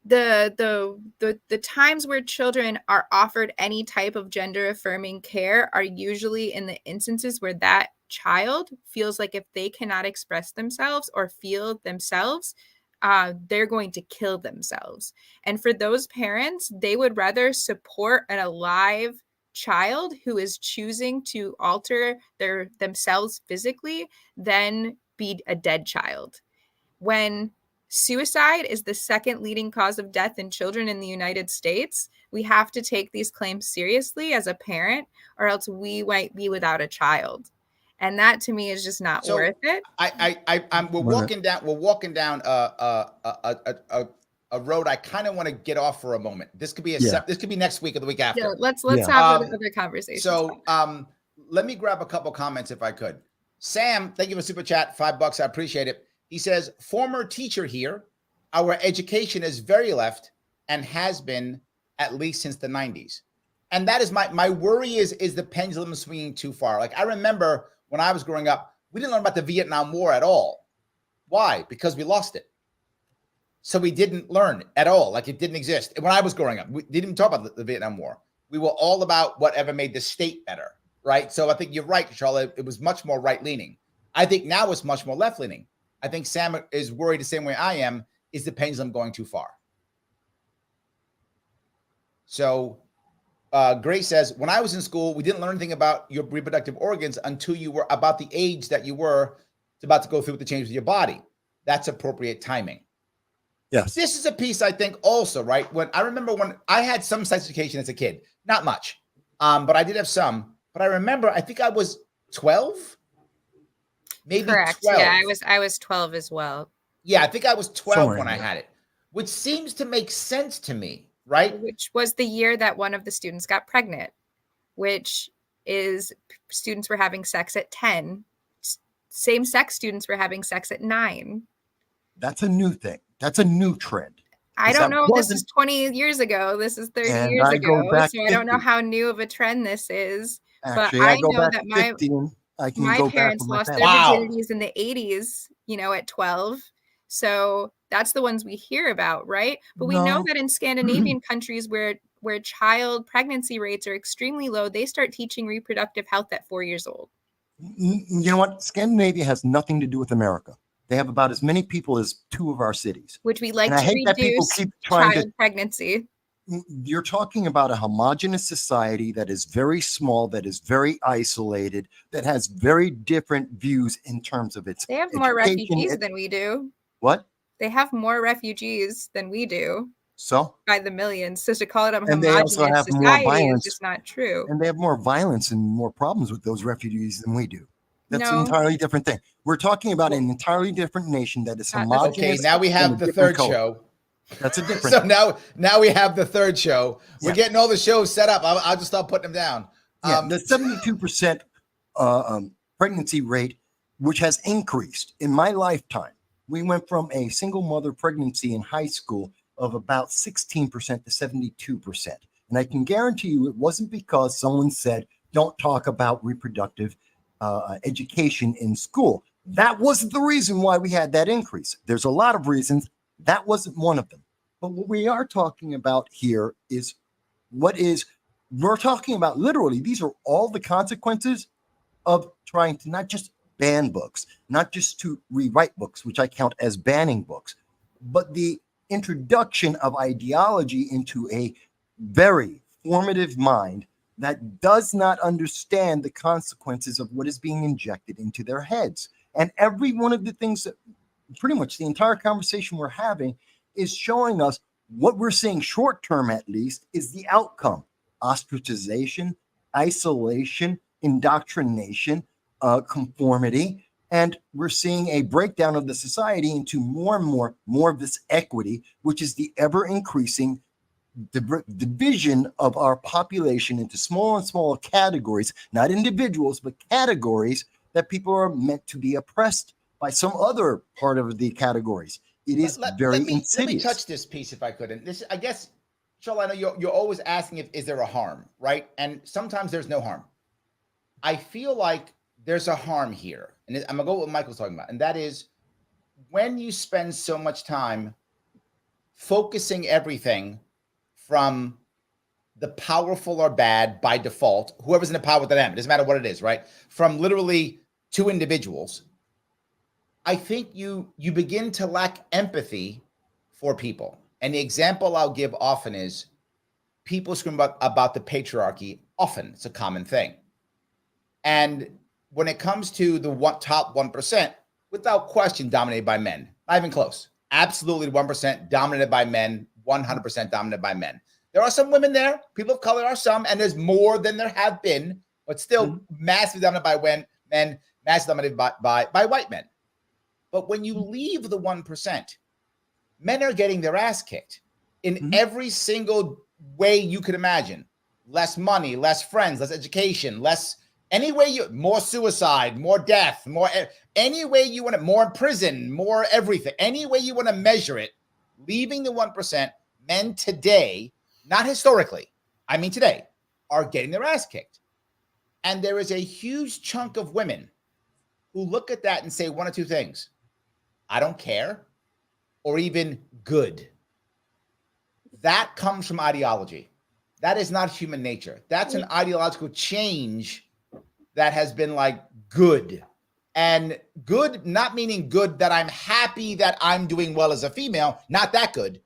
the times where children are offered any type of gender affirming care are usually in the instances where that child feels like if they cannot express themselves or feel themselves, they're going to kill themselves. And for those parents, they would rather support an alive child who is choosing to alter themselves physically than be a dead child. When suicide is the second leading cause of death in children in the United States, we have to take these claims seriously as a parent, or else we might be without a child. And that to me is just not worth it. We're walking down a road I kind of want to get off for a moment. This could be this could be next week or the week after. Yeah, let's have another conversation. So let me grab a couple comments if I could. Sam, thank you for super chat, $5. I appreciate it. He says, former teacher here, our education is very left and has been at least since the 90s. And that is my worry is the pendulum swinging too far. Like I remember when I was growing up, we didn't learn about the Vietnam War at all. Why? Because we lost it. So we didn't learn at all. Like it didn't exist. When I was growing up, we didn't even talk about the Vietnam War. We were all about whatever made the state better, right? So I think you're right, Charla. It was much more right-leaning. I think now it's much more left-leaning. I think Sam is worried the same way I am, is the pendulum going too far? So Grace says, when I was in school, we didn't learn anything about your reproductive organs until you were about the age that you were about to go through with the change with your body. That's appropriate timing. Yes. This is a piece I think also, right? When I remember when I had some sex education as a kid, not much, but I did have some. But I remember, I think I was 12, maybe Correct. 12. Yeah, I was 12 as well. Yeah, I think I was 12 Somewhere when in I there. had it, which seems to make sense to me, right? Which was the year that one of the students got pregnant, which is students were having sex at 10. Same-sex students were having sex at 9. That's a new thing. That's a new trend. I don't know. This is wasn't- 20 years ago. This is 30 And years I go ago. back So I don't know 50. how new of a trend this is. Actually, but I I go know back that my 50 and I can my go back parents with my lost their family. Wow. virginities in the 80s, at 12. So that's the ones we hear about, right? But we know No. that in Scandinavian countries where child pregnancy rates are extremely low, they start teaching reproductive health at 4 years old. You know what? Scandinavia has nothing to do with America. They have about as many people as 2 of our cities. Which we like And I to hate that people reduce keep trying child to. pregnancy. You're talking about a homogenous society that is very small, that is very isolated, that has very different views in terms of its They have more education, refugees than we do. What? They have more refugees than we do So? by the millions. So to call it a And they also homogenous have more society is violence. just not true. And they have more violence and more problems with those refugees than we do. That's an No. entirely different thing. We're talking about an entirely different nation that is That's- homogenous. Okay, now we and have a the different third culture. show. That's a different. So now we have the third show. We're Yeah. getting all the shows set up. I'll just start putting them down. Yeah, the 72% pregnancy rate, which has increased in my lifetime. We went from a single mother pregnancy in high school of about 16% to 72%. And I can guarantee you it wasn't because someone said, don't talk about reproductive education in school. That wasn't the reason why we had that increase. There's a lot of reasons. That wasn't one of them. But what we are talking about here is we're talking about literally, these are all the consequences of trying to not just ban books, not just to rewrite books, which I count as banning books, but the introduction of ideology into a very formative mind that does not understand the consequences of what is being injected into their heads. And every one of the things that pretty much the entire conversation we're having is showing us what we're seeing short term, at least, is the outcome: ostracization, isolation, indoctrination, conformity. And we're seeing a breakdown of the society into more and more of this equity, which is the ever increasing division of our population into smaller and smaller categories, not individuals, but categories that people are meant to be oppressed by some other part of the categories. It is very insidious. Let me touch this piece if I could. And this, I guess, Charla, I know you're always asking is there a harm, right? And sometimes there's no harm. I feel like there's a harm here. And I'm going to go with what Michael's talking about. And that is when you spend so much time focusing everything from the powerful or bad by default, whoever's in the power with them, it doesn't matter what it is, right? From literally two individuals, I think you begin to lack empathy for people. And the example I'll give often is people scream about the patriarchy. Often it's a common thing. And when it comes to the top 1%, without question, dominated by men, not even close. Absolutely 1% dominated by men, 100% dominated by men. There are some women there, people of color are some, and there's more than there have been, but still massively dominated by men, massively dominated by white men. But when you leave the 1%, men are getting their ass kicked in every single way you could imagine. Less money, less friends, less education, any way more suicide, more death, any way you want it, more in prison, more everything, any way you want to measure it, leaving the 1%, men today, not historically, I mean today, are getting their ass kicked. And there is a huge chunk of women who look at that and say one or two things. I don't care, or even good. That comes from ideology. That is not human nature. That's an ideological change that has been like good. And good, not meaning good that I'm happy that I'm doing well as a female, not that good.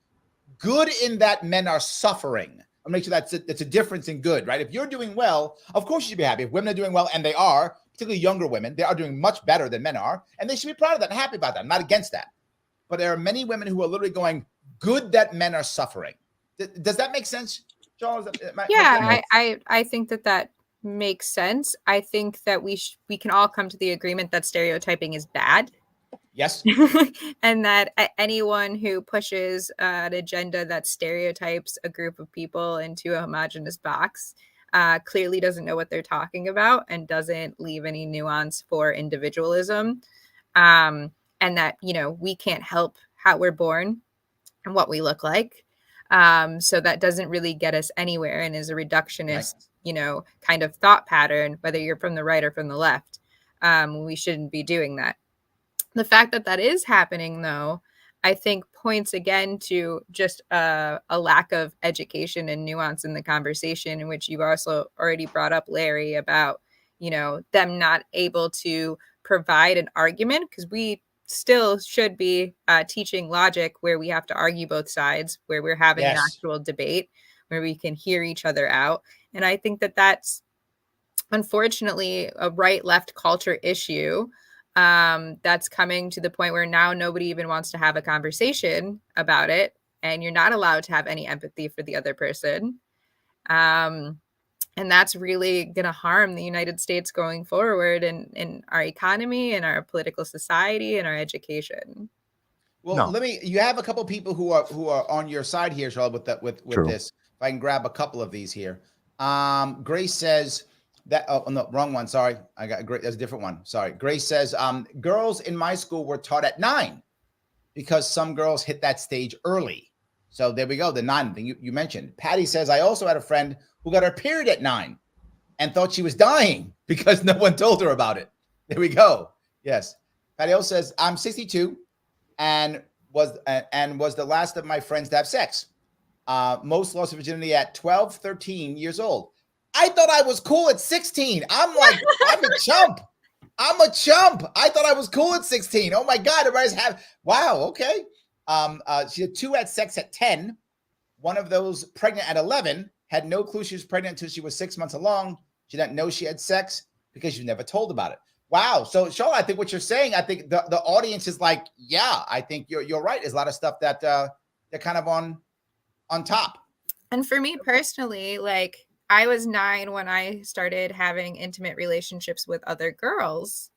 Good in that men are suffering. I'll make sure that's a difference in good, right? If you're doing well, of course you should be happy. If women are doing well, and they are, particularly younger women, they are doing much better than men are, and they should be proud of that and happy about that. I'm not against that. But there are many women who are literally going, good that men are suffering. Does that make sense, Charles? I think that makes sense. I think that we can all come to the agreement that stereotyping is bad. Yes. And that anyone who pushes an agenda that stereotypes a group of people into a homogenous box clearly doesn't know what they're talking about and doesn't leave any nuance for individualism. And that, we can't help how we're born and what we look like. So that doesn't really get us anywhere and is a reductionist, right, kind of thought pattern, whether you're from the right or from the left. We shouldn't be doing that. The fact that is happening, though, I think points again to just a lack of education and nuance in the conversation, in which you've also already brought up, Larry, about, them not able to provide an argument, because we still should be teaching logic where we have to argue both sides, where we're having an actual debate, where we can hear each other out. And I think that's unfortunately a right-left culture issue that's coming to the point where now nobody even wants to have a conversation about it, and you're not allowed to have any empathy for the other person. And that's really going to harm the United States going forward in our economy and our political society and our education. Well, you have a couple of people who are on your side here, Charlotte, with this. If I can grab a couple of these here. Grace says that, oh no, wrong one. Sorry. I got great. That's a different one. Sorry. Grace says, girls in my school were taught at 9 because some girls hit that stage early. So there we go. The 9 thing you mentioned. Patty says, I also had a friend who got her period at 9 and thought she was dying because no one told her about it. There we go. Yes. Patty also says, I'm 62 and was the last of my friends to have sex. Most lost virginity at 12, 13 years old. I thought I was cool at 16. I'm like, I'm a chump. I thought I was cool at 16. Oh my God. Everybody's wow. Okay. She had 2 had sex at 10. One of those pregnant at 11, had no clue she was pregnant until she was 6 months along. She didn't know she had sex because she was never told about it. Wow. So Charlotte, I think what you're saying, I think the audience is like, yeah, I think you're right. There's a lot of stuff that they're kind of on top. And for me personally, like, I was 9 when I started having intimate relationships with other girls,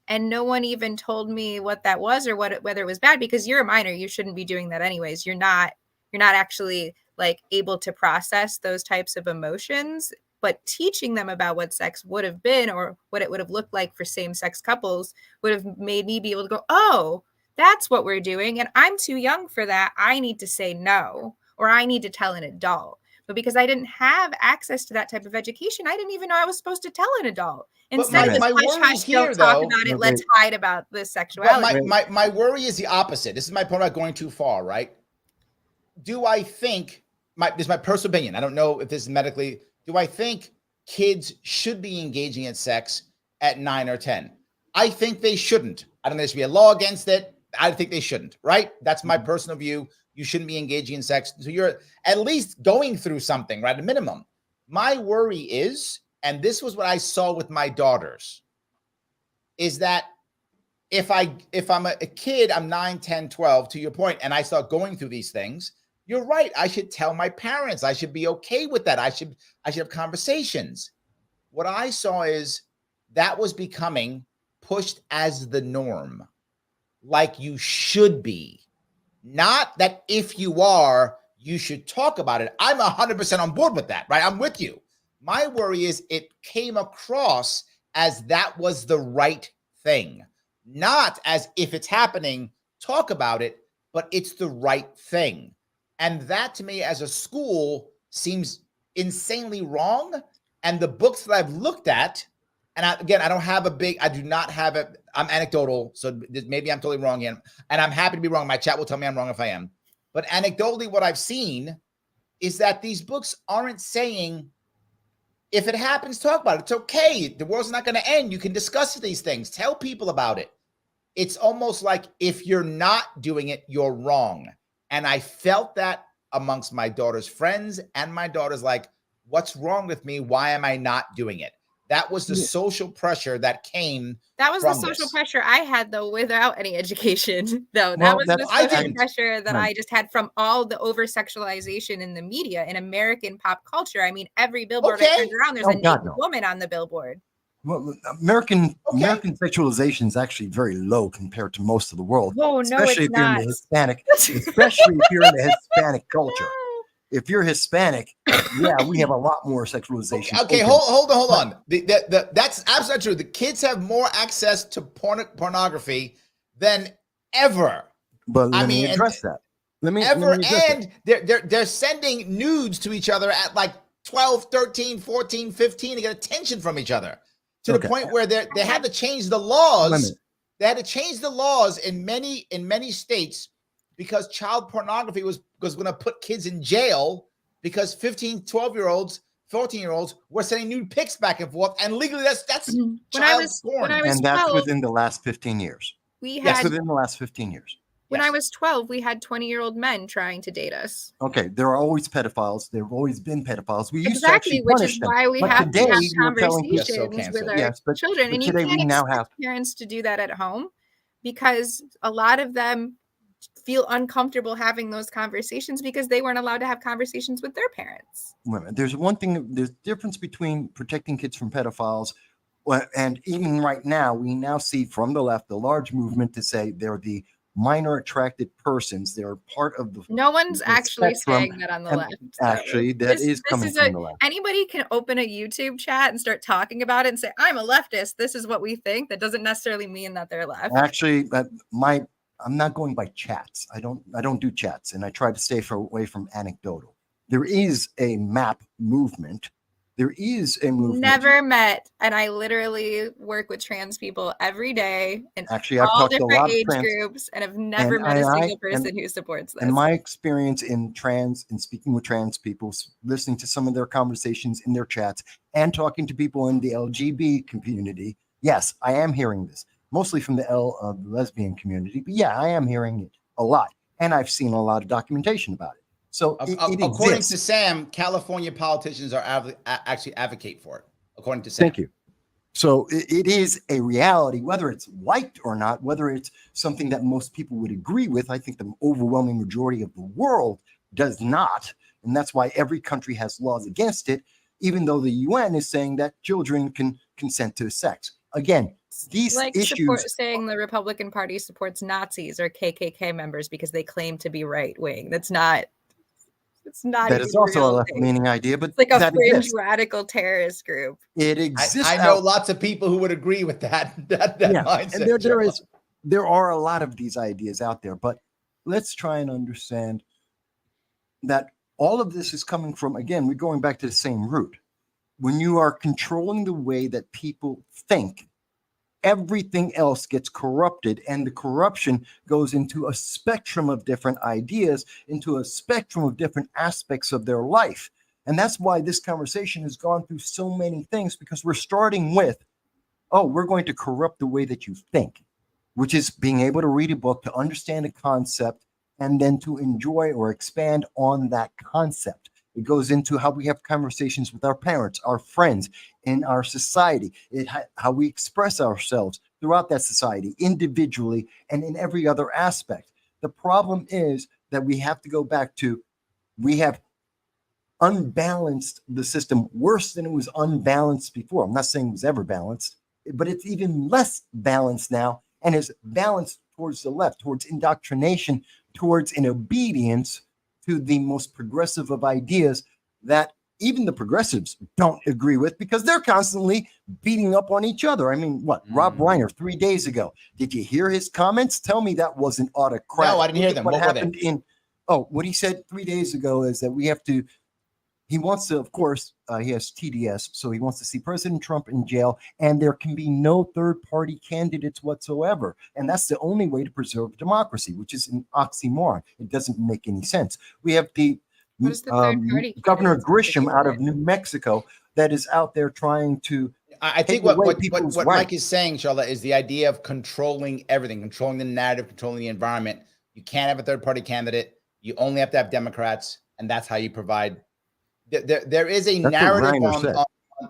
and no one even told me what that was or whether it was bad, because you're a minor. You shouldn't be doing that anyways. You're not actually like able to process those types of emotions, but teaching them about what sex would have been or what it would have looked like for same-sex couples would have made me be able to go, oh, that's what we're doing. And I'm too young for that. I need to say no, or I need to tell an adult. But because I didn't have access to that type of education, I didn't even know I was supposed to tell an adult. Instead of my hush, don't talk about it. Let's hide about the sexuality. My worry is the opposite. This is my point about going too far, right? Do I think, this is my personal opinion, I don't know if this is medically, do I think kids should be engaging in sex at 9 or 10? I think they shouldn't. I don't think there should be a law against it. I think they shouldn't, right? That's my personal view. You shouldn't be engaging in sex. So you're at least going through something, right? At a minimum. My worry is, and this was what I saw with my daughters, is that if I'm a kid, I'm 9, 10, 12, to your point, and I start going through these things, you're right. I should tell my parents. I should be okay with that. I should have conversations. What I saw is that was becoming pushed as the norm, like you should be. Not that if you are, you should talk about it. I'm 100% on board with that, right? I'm with you. My worry is it came across as that was the right thing, not as if it's happening, talk about it, but it's the right thing. And that to me as a school seems insanely wrong. And the books that I've looked at, and I do not have I'm anecdotal, so maybe I'm totally wrong again, and I'm happy to be wrong. My chat will tell me I'm wrong if I am. But anecdotally, what I've seen is that these books aren't saying, if it happens, talk about it. It's okay. The world's not going to end. You can discuss these things. Tell people about it. It's almost like if you're not doing it, you're wrong. And I felt that amongst my daughter's friends and my daughter's like, what's wrong with me? Why am I not doing it? That was the social pressure that came. That was the from social this. pressure I had, though, without any education, though. Well, That was the that's- I social didn't. pressure that Right. I just had from all the over-sexualization in the media, in American pop culture. I mean, every billboard I Okay. turned around, there's Oh, a God, naked no. woman on the billboard. Well, American Okay. sexualization is actually very low compared to most of the world. Oh, no, especially it's if you're in not. the Hispanic, especially if you're in the Hispanic culture. If you're Hispanic, yeah, we have a lot more sexualization. Okay, hold on. That's absolutely true. The kids have more access to pornography than ever. But let I me mean, address that. Let me Ever. address that. And they're sending nudes to each other at like 12, 13, 14, 15 to get attention from each other, to the point where they had to change the laws. They had to change the laws in many states because child pornography was going to put kids in jail because 15, 12-year-olds, 14-year-olds were sending nude pics back and forth, and legally that's child porn. when I was And that's 12, within the last 15 years. That's within the last 15 years. When I was 12, we had 20-year-old men trying to date us. Okay, there are always pedophiles. There have always been pedophiles. We used Exactly, to actually which punish is them. why we But have to today, have we're telling people- conversations with our Yes, but children. And you today can't we now expect have parents to do that at home because a lot of them feel uncomfortable having those conversations because they weren't allowed to have conversations with their parents. women. There's one thing, there's difference between protecting kids from pedophiles, and even right now, we now see from the left a large movement to say they're the minor attracted persons. They're part of the No one's the actually spectrum, saying that on the and left. actually, that is coming from the left. Anybody can open a YouTube chat and start talking about it and say, I'm a leftist. This is what we think. That doesn't necessarily mean that they're left. Actually, I'm not going by chats. I don't do chats, and I try to stay away from anecdotal. There is a MAP movement. There is a movement. Never met, and I literally work with trans people every day in Actually, I've all talked to a different lot of age trans groups, and I've never met a single person who supports this. And my experience in trans and speaking with trans people, listening to some of their conversations in their chats, and talking to people in the LGBT community, yes, I am hearing this, mostly from the lesbian community, but yeah, I am hearing it a lot, and I've seen a lot of documentation about it. So according to Sam, California politicians are actually advocate for it. According to Sam. Thank you. So it is a reality, whether it's liked or not, whether it's something that most people would agree with. I think the overwhelming majority of the world does not. And that's why every country has laws against it, even though the UN is saying that children can consent to sex. Again, these issues. Saying the Republican Party supports Nazis or KKK members because they claim to be right wing. That's not. It's not. That is also a left-leaning idea, but it's like a fringe exists. Radical terrorist group. It exists. I know lots of people who would agree with that mindset. And there are a lot of these ideas out there, but let's try and understand that all of this is coming from, again, we're going back to the same root. When you are controlling the way that people think, everything else gets corrupted, and the corruption goes into a spectrum of different ideas, into a spectrum of different aspects of their life. And that's why this conversation has gone through so many things, because we're starting with, we're going to corrupt the way that you think, which is being able to read a book, to understand a concept, and then to enjoy or expand on that concept. It goes into how we have conversations with our parents, our friends, in our society, how we express ourselves throughout that society, individually and in every other aspect. The problem is that we have to go back to, we have unbalanced the system worse than it was unbalanced before. I'm not saying it was ever balanced, but it's even less balanced now, and is balanced towards the left, towards indoctrination, towards an obedience to the most progressive of ideas that even the progressives don't agree with, because they're constantly beating up on each other. I mean, Rob Reiner 3 days ago, did you hear his comments? Tell me that wasn't autocratic. No, I didn't hear them. What happened what he said 3 days ago is that we have to he wants to, of course, he has TDS, so he wants to see President Trump in jail, and there can be no third-party candidates whatsoever. And that's the only way to preserve democracy, which is an oxymoron. It doesn't make any sense. We have the What is the third party Governor candidates? Grisham out of New Mexico that is out there trying to I think what Mike is saying, Charla, is the idea of controlling everything, controlling the narrative, controlling the environment. You can't have a third-party candidate. You only have to have Democrats, and that's how you provide. There is a narrative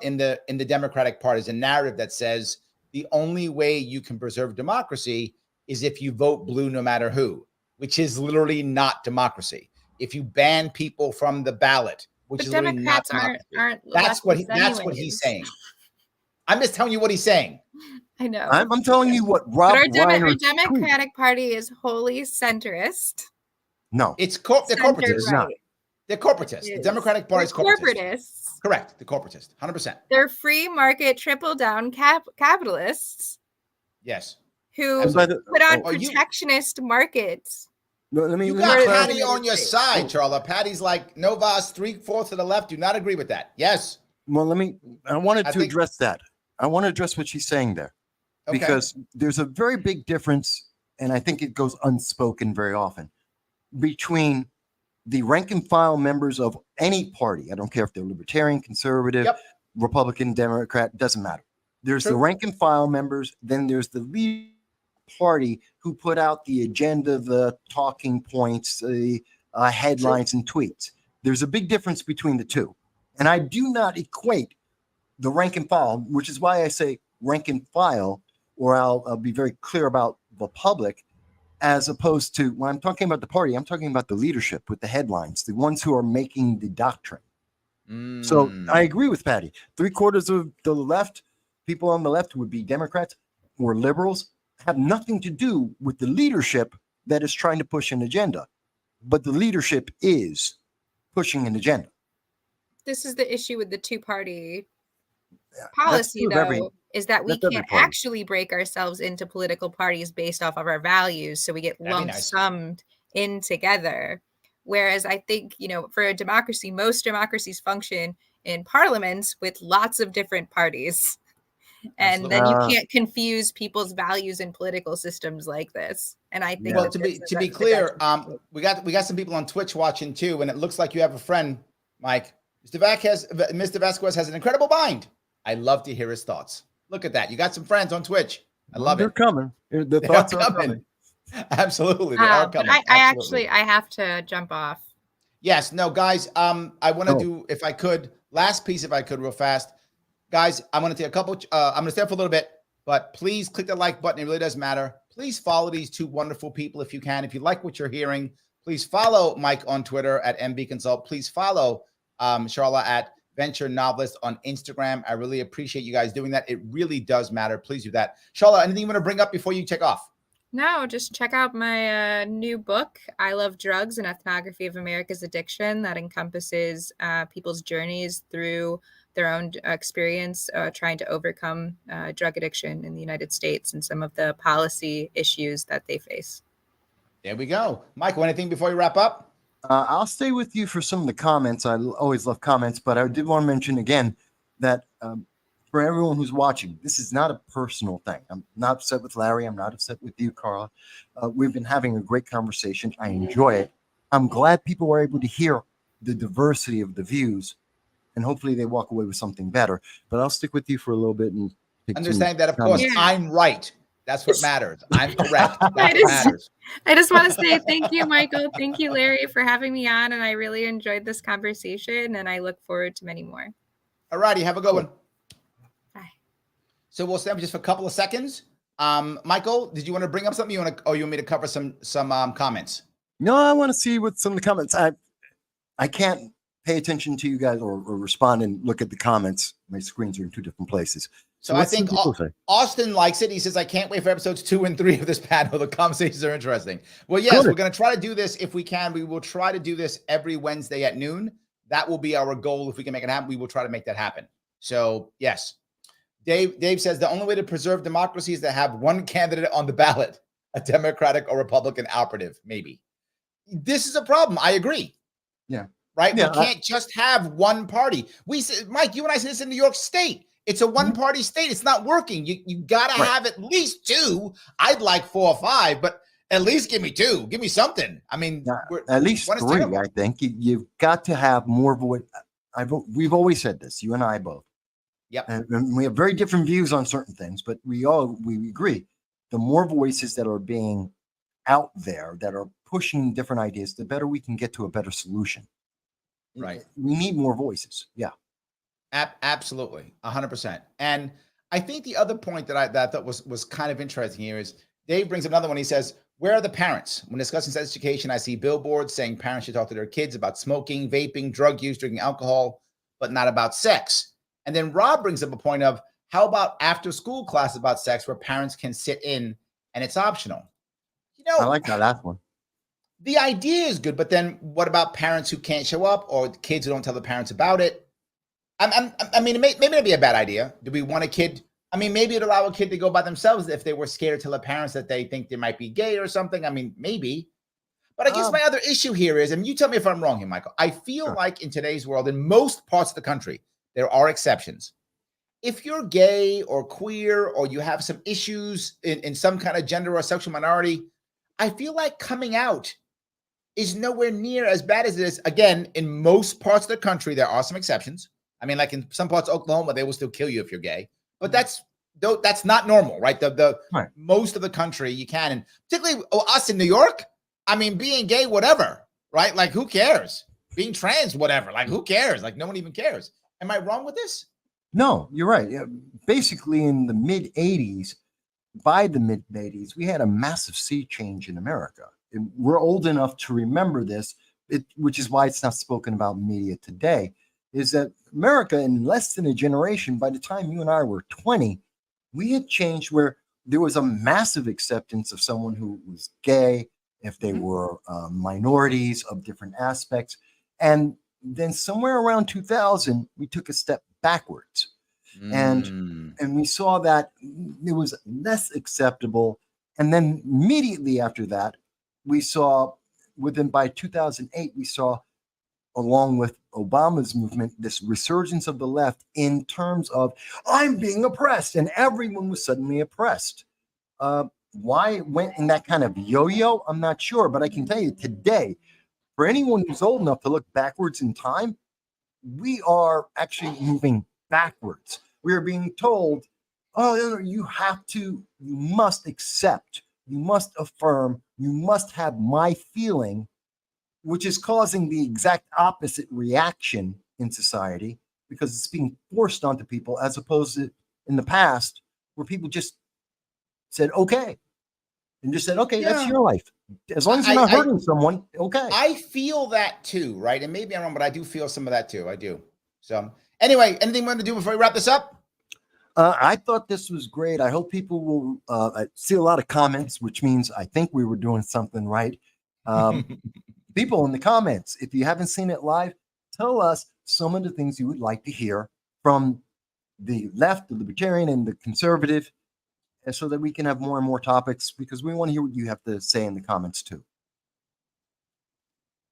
in the Democratic Party. Is a narrative that says the only way you can preserve democracy is if you vote blue no matter who, which is literally not democracy. If you ban people from the ballot, which is literally not democracy. That's what he's saying. I'm just telling you what he's saying. I know. I'm telling you what Rob Our Democratic Party is wholly centrist. No, it's they're corporatists. Right. They're corporatists. The Democratic Party is corporatists. Correct. The corporatists. 100%. They're free market, triple down capitalists. Yes. Who put on protectionist markets. No, you got Patty on your side, Charla. Patty's like, no, Vass, 3/4 of the left do not agree with that. Yes. Well, I wanted to address that. I want to address what she's saying there. Okay. Because there's a very big difference, and I think it goes unspoken very often, between the rank and file members of any party. I don't care if they're libertarian, conservative, Republican, Democrat, doesn't matter. There's the rank and file members, then there's the lead party who put out the agenda, the talking points, the headlines and tweets. There's a big difference between the two. And I do not equate the rank and file, which is why I say rank and file, or I'll be very clear about the public, as opposed to when I'm talking about the party, I'm talking about the leadership with the headlines, the ones who are making the doctrine. So I agree with Patty. 3/4 of the left, people on the left would be Democrats or liberals, have nothing to do with the leadership that is trying to push an agenda. But the leadership is pushing an agenda. This is the issue with the two-party policy, though, is that we can't actually break ourselves into political parties based off of our values. So we get lump summed in together. Whereas I think, for a democracy, most democracies function in parliaments with lots of different parties. And then you can't confuse people's values in political systems like this. And I think to be clear, we got some people on Twitch watching too, and it looks like you have a friend, Mike. Mr. Vasquez has an incredible mind. I love to hear his thoughts. Look at that. You got some friends on Twitch. I love it. They're coming. The thoughts are coming. Absolutely. They are coming. I have to jump off. Yes. No, guys, I want to do, if I could, last piece, if I could, real fast. Guys, I'm going to take a couple, I'm going to stay up for a little bit, but please click the like button. It really does matter. Please follow these two wonderful people if you can. If you like what you're hearing, please follow Mike on Twitter at MB Consult. Please follow Charla at Venture Novelist on Instagram. I really appreciate you guys doing that. It really does matter. Please do that. Charla, anything you want to bring up before you check off? No, just check out my new book, I Love Drugs, An Ethnography of America's Addiction, that encompasses people's journeys through their own experience trying to overcome drug addiction in the United States and some of the policy issues that they face. There we go. Michael, anything before you wrap up? I'll stay with you for some of the comments. I always love comments, but I did want to mention again that for everyone who's watching, this is not a personal thing. I'm not upset with Larry. I'm not upset with you, Carla. We've been having a great conversation. I enjoy it. I'm glad people were able to hear the diversity of the views, and hopefully they walk away with something better. But I'll stick with you for a little bit and understand that, of course, I'm right. That's what matters. I'm correct. That's what matters. I just want to say thank you, Michael. Thank you, Larry, for having me on. And I really enjoyed this conversation, and I look forward to many more. All righty. Have a good one. Bye. So we'll stay up just for a couple of seconds. Michael, did you want to bring up something? You want me to cover some comments? No, I want to see what some of the comments. I can't pay attention to you guys or respond and look at the comments. My screens are in two different places. So I think Austin likes it. He says, I can't wait for episodes 2 and 3 of this panel. The conversations are interesting. Well, yes, we're going to try to do this if we can. We will try to do this every Wednesday at noon. That will be our goal. If we can make it happen, we will try to make that happen. So, yes. Dave says the only way to preserve democracy is to have one candidate on the ballot, a Democratic or Republican operative, maybe. This is a problem. I agree. Yeah. right? Yeah, We can't just have one party. We said, Mike, you and I said this in New York State. It's a one-party state. It's not working. You got to have at least two. I'd like 4 or 5, but at least give me 2. Give me something. I mean, at least 3. I think you've got to have more voice. We've always said this, you and I both. Yep. And we have very different views on certain things, but we agree. The more voices that are being out there that are pushing different ideas, the better we can get to a better solution. Right. We need more voices. Yeah. Absolutely. 100%. And I think the other point that I thought was kind of interesting here is Dave brings another one. He says, where are the parents? When discussing sex education, I see billboards saying parents should talk to their kids about smoking, vaping, drug use, drinking alcohol, but not about sex. And then Rob brings up a point of, how about after school classes about sex where parents can sit in and it's optional? You know, I like that last one. The idea is good, but then what about parents who can't show up or kids who don't tell the parents about it? I mean, maybe it'd be a bad idea. Do we want a kid? I mean, maybe it'd allow a kid to go by themselves if they were scared to tell their parents that they think they might be gay or something. I mean, maybe. But I guess my other issue here is, and you tell me if I'm wrong here, Michael, I feel like in today's world, in most parts of the country, there are exceptions. If you're gay or queer or you have some issues in some kind of gender or sexual minority, I feel like coming out is nowhere near as bad as it is. Again, in most parts of the country, there are some exceptions. I mean, like in some parts of Oklahoma, they will still kill you if you're gay. But that's not normal, right? Right. Most of the country you can, and particularly us in New York. I mean, being gay, whatever, right? Like, who cares? Being trans, whatever. Like, who cares? Like, no one even cares. Am I wrong with this? No, you're right. Yeah, basically, in the mid '80s, by the mid '80s, we had a massive sea change in America. And we're old enough to remember this, which is why it's not spoken about in media today. Is that America, in less than a generation, by the time you and I were 20, we had changed where there was a massive acceptance of someone who was gay, if they were minorities of different aspects. And then somewhere around 2000, we took a step backwards. And we saw that it was less acceptable. And then immediately after that, we saw by 2008, we saw, along with Obama's movement, this resurgence of the left in terms of, I'm being oppressed, and everyone was suddenly oppressed. Why it went in that kind of yo-yo, I'm not sure, but I can tell you today, for anyone who's old enough to look backwards in time, we are actually moving backwards. We are being told, oh, you must accept, you must affirm, you must have my feeling, which is causing the exact opposite reaction in society because it's being forced onto people, as opposed to in the past where people just said, okay, and just said, okay, that's your life. As long as you're not hurting someone, okay. I feel that too, right? And maybe I'm wrong, but I do feel some of that too. I do. So anyway, anything you want to do before we wrap this up? I thought this was great. I hope people will I see a lot of comments, which means I think we were doing something right. People in the comments, if you haven't seen it live, tell us some of the things you would like to hear from the left, the libertarian, and the conservative, so that we can have more and more topics, because we want to hear what you have to say in the comments too.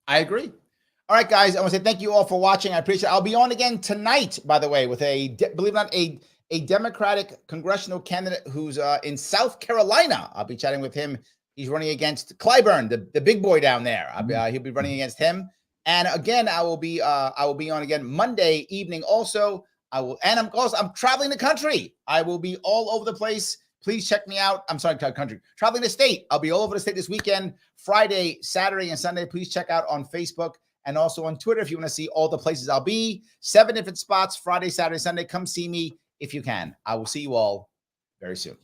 I agree. All right, guys, I want to say thank you all for watching. I appreciate it. I'll be on again tonight, by the way, with believe it or not, a Democratic congressional candidate who's in South Carolina. I'll be chatting with him. He's running against Clyburn, the big boy down there. He'll be running against him. And again, I will be on again Monday evening. Also, I'm traveling the country. I will be all over the place. Please check me out. I'm sorry, country. Traveling the state. I'll be all over the state this weekend, Friday, Saturday, and Sunday. Please check out on Facebook and also on Twitter if you want to see all the places I'll be. 7 different spots, Friday, Saturday, Sunday. Come see me if you can. I will see you all very soon.